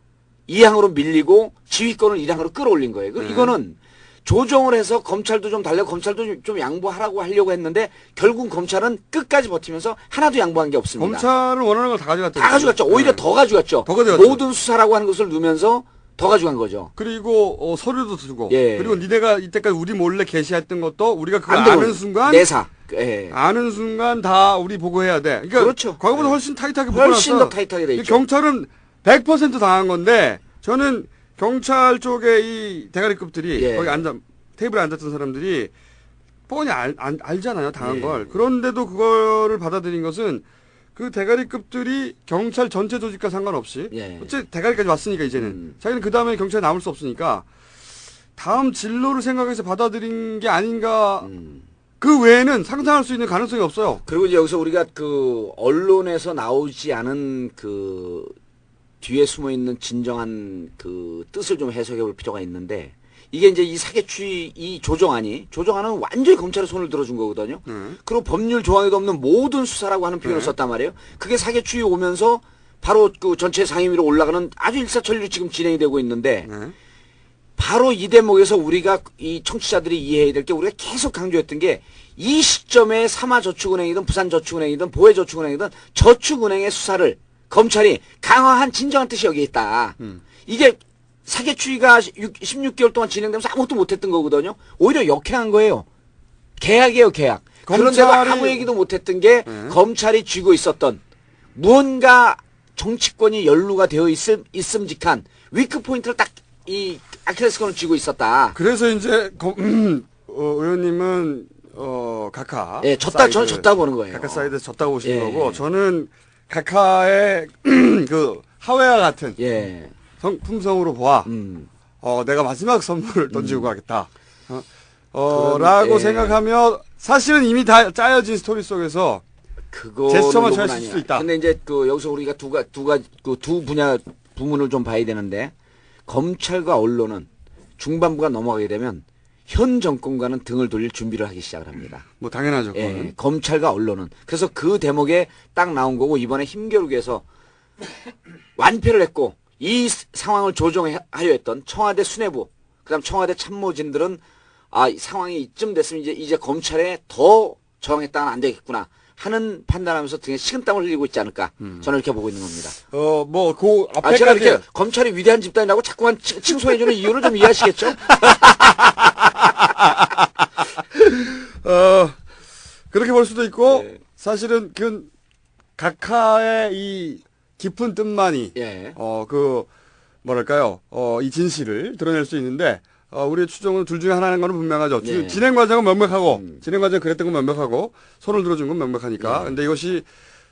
Speaker 2: 2항으로 밀리고 지휘권을 1항으로 끌어올린 거예요. 이거는 조정을 해서 검찰도 좀 달래고 검찰도 좀 양보하라고 하려고 했는데 결국 검찰은 끝까지 버티면서 하나도 양보한 게 없습니다.
Speaker 1: 검찰은 원하는 걸 다 가져갔다.
Speaker 2: 다 가져갔죠. 오히려 더 가져갔죠.
Speaker 1: 더 가져갔죠.
Speaker 2: 모든 수사라고 하는 것을 넣으면서 더 가져간 거죠.
Speaker 1: 그리고 서류도 주고.
Speaker 2: 예.
Speaker 1: 그리고 니네가 이때까지 우리 몰래 게시했던 것도 우리가 그걸
Speaker 2: 안 되고
Speaker 1: 아는 순간
Speaker 2: 내사. 예.
Speaker 1: 아는 순간 다 우리 보고해야 돼. 그러니까
Speaker 2: 그렇죠.
Speaker 1: 과거보다
Speaker 2: 예.
Speaker 1: 훨씬 타이트하게
Speaker 2: 훨씬
Speaker 1: 묶어놨어.
Speaker 2: 더 타이트하게 돼 있죠.
Speaker 1: 경찰은 100% 당한 건데 저는 경찰 쪽에 이 대가리급들이
Speaker 2: 예.
Speaker 1: 거기 테이블에 앉았던 사람들이 뻔히 알잖아요. 당한
Speaker 2: 예.
Speaker 1: 걸. 그런데도 그거를 받아들인 것은 그 대가리급들이 경찰 전체 조직과 상관없이
Speaker 2: 예.
Speaker 1: 어째 대가리까지 왔으니까 이제는 자기는 그 다음에 경찰에 남을 수 없으니까 다음 진로를 생각해서 받아들인 게 아닌가. 그 외에는 상상할 수 있는 가능성이 없어요.
Speaker 2: 그리고 이제 여기서 우리가 그 언론에서 나오지 않은 그 뒤에 숨어 있는 진정한 그 뜻을 좀 해석해 볼 필요가 있는데 이게 이제 이 사개추위 이 조정안은 완전히 검찰의 손을 들어준 거거든요. 그리고 법률 조항에도 없는 모든 수사라고 하는 표현을 썼단 말이에요. 그게 사개추위 오면서 바로 그 전체 상임위로 올라가는 아주 일사천리로 지금 진행이 되고 있는데 바로 이 대목에서 우리가 이 청취자들이 이해해야 될 게 우리가 계속 강조했던 게 이 시점에 삼화저축은행이든 부산저축은행이든 보혜저축은행이든 저축은행의 수사를 검찰이 강화한 진정한 뜻이 여기에 있다. 이게 사개추위가 16개월 동안 진행되면서 아무것도 못했던 거거든요. 오히려 역행한 거예요. 계약이에요, 계약. 그런데도 아무 얘기도 못했던 게 검찰이 쥐고 있었던 무언가 정치권이 연루가 되어 있음직한 위크포인트를 딱 이 아킬레스건을 쥐고 있었다.
Speaker 1: 그래서 이제 의원님은 카카.
Speaker 2: 예, 저는 졌다고 보는 거예요.
Speaker 1: 카카 사이드에서 졌다고 보시는
Speaker 2: 예.
Speaker 1: 거고 저는 카카의 그 하회와 같은
Speaker 2: 예.
Speaker 1: 품성으로 보아. 내가 마지막 선물을 던지고 가겠다. 라고
Speaker 2: 예.
Speaker 1: 생각하며 사실은 이미 다 짜여진 스토리 속에서 제스처만 취할 수 있다.
Speaker 2: 근데 이제 그 여기서 우리가 두 부문을 좀 봐야 되는데 검찰과 언론은 중반부가 넘어가게 되면 현 정권과는 등을 돌릴 준비를 하기 시작을 합니다.
Speaker 1: 뭐 당연하죠.
Speaker 2: 예, 검찰과 언론은. 그래서 그 대목에 딱 나온 거고 이번에 힘겨루기에서 완패를 했고 이 상황을 조정하려 했던 청와대 수뇌부 그다음 청와대 참모진들은 이 상황이 이쯤 됐으면 이제 검찰에 더 저항했다가는 안 되겠구나 하는 판단하면서 등에 식은땀을 흘리고 있지 않을까 저는 이렇게 보고 있는 겁니다.
Speaker 1: 앞에까지
Speaker 2: 제가 이렇게 검찰이 위대한 집단이라고 자꾸만 칭송해주는 이유를 좀 이해하시겠죠?
Speaker 1: 그렇게 볼 수도 있고
Speaker 2: 예.
Speaker 1: 사실은 그 각하의 이 깊은 뜻만이
Speaker 2: 예.
Speaker 1: 뭐랄까요? 이 진실을 드러낼 수 있는데 우리의 추정은 둘 중에 하나인 건 분명하죠.
Speaker 2: 예.
Speaker 1: 진행 과정은 명백하고 진행 과정 그랬던 건 명백하고 손을 들어준 건 명백하니까.
Speaker 2: 예.
Speaker 1: 근데 이것이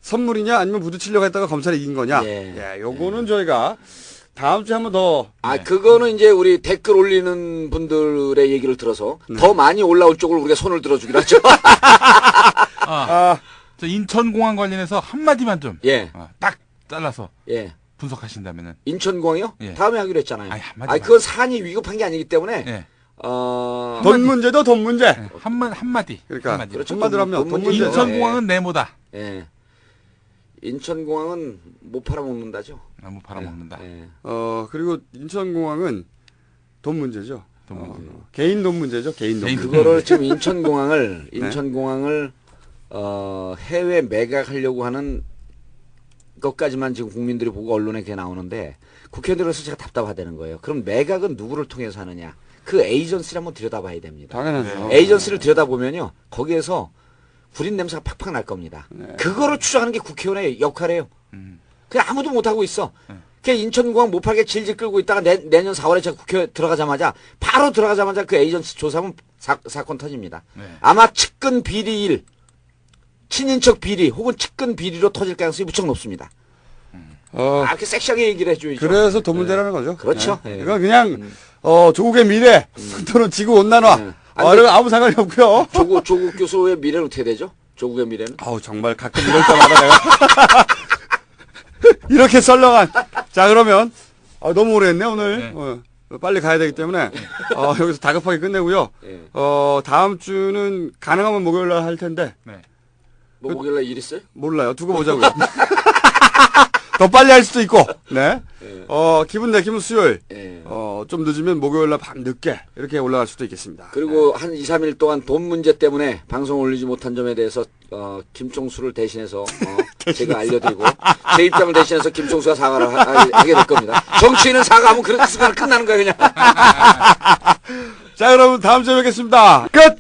Speaker 1: 선물이냐 아니면 부딪히려고 했다가 검찰이 이긴 거냐?
Speaker 2: 예.
Speaker 1: 요거는 저희가 다음 주에 한번 더.
Speaker 2: 그거는 이제 우리 댓글 올리는 분들의 얘기를 들어서 더 많이 올라올 쪽을 우리가 손을 들어주기로 하죠.
Speaker 3: 저 인천공항 관련해서 한마디만 좀.
Speaker 2: 예.
Speaker 3: 딱 잘라서
Speaker 2: 예.
Speaker 3: 분석하신다면은.
Speaker 2: 인천공항이요?
Speaker 3: 예.
Speaker 2: 다음에 하기로 했잖아요.
Speaker 3: 한마디만.
Speaker 2: 그건 사안이 위급한 게 아니기 때문에.
Speaker 3: 예.
Speaker 1: 돈 문제도 돈 문제.
Speaker 3: 한마디.
Speaker 1: 그러니까
Speaker 3: 한마디.
Speaker 2: 그렇죠.
Speaker 1: 한마디로 하면
Speaker 2: 돈
Speaker 1: 돈
Speaker 2: 문제죠.
Speaker 1: 문제.
Speaker 3: 인천공항은 네모다.
Speaker 2: 예. 인천공항은 못 팔아먹는다죠.
Speaker 3: 너무 팔아먹는다.
Speaker 2: 예.
Speaker 1: 그리고 인천공항은 돈 문제죠.
Speaker 3: 돈 문제.
Speaker 1: 개인 돈 문제죠. 개인 돈 문제.
Speaker 2: 그거를 지금 인천공항을 해외 매각하려고 하는 것까지만 지금 국민들이 보고 언론에 그게 나오는데 국회의원들로서 제가 답답하다는 거예요. 그럼 매각은 누구를 통해서 하느냐? 그 에이전시를 한번 들여다봐야 됩니다.
Speaker 1: 당연하죠.
Speaker 2: 에이전시를 들여다보면요. 거기에서 구린 냄새가 팍팍 날 겁니다. 그거를 추적하는 게 국회의원의 역할이에요. 그냥 아무도 못하고 있어. 그냥 인천공항 못 팔게 질질 끌고 있다가 내년 4월에 제가 국회 들어가자마자 바로 들어가자마자 그 에이전시 조사하면 사건 터집니다. 아마 측근 비리일, 친인척 비리 혹은 측근 비리로 터질 가능성이 무척 높습니다. 이렇게 섹시하게 얘기를 해줘야죠.
Speaker 1: 그래서 돈 문제라는 거죠.
Speaker 2: 그렇죠.
Speaker 1: 네. 이건 그냥 조국의 미래 또는 지구 온난화 이런 아무 상관이 없고요.
Speaker 2: 조국 교수의 미래는 어떻게 되죠? 조국의 미래는?
Speaker 1: 아우 정말 가끔 이럴 때마다 내가 이렇게 썰렁한. 자 그러면 너무 오래 했네 오늘. 빨리 가야 되기 때문에 여기서 다급하게 끝내고요. 다음 주는 가능하면 목요일 날 할 텐데
Speaker 3: 네.
Speaker 2: 뭐 목요일날 일 있어요?
Speaker 1: 몰라요. 두고 보자고요. 더 빨리 할 수도 있고. 네. 기분 내키면 수요일. 좀 늦으면 목요일 날 밤 늦게 이렇게 올라갈 수도 있겠습니다.
Speaker 2: 그리고 한 2, 3일 동안 돈 문제 때문에 방송 올리지 못한 점에 대해서 김종수를 대신해서 제가 알려드리고 제 입장을 대신해서 김종수가 사과를 하게 될 겁니다. 정치인은 사과하면 그 순간 끝나는 거예요 그냥.
Speaker 1: 자, 여러분 다음 주에 뵙겠습니다. 끝!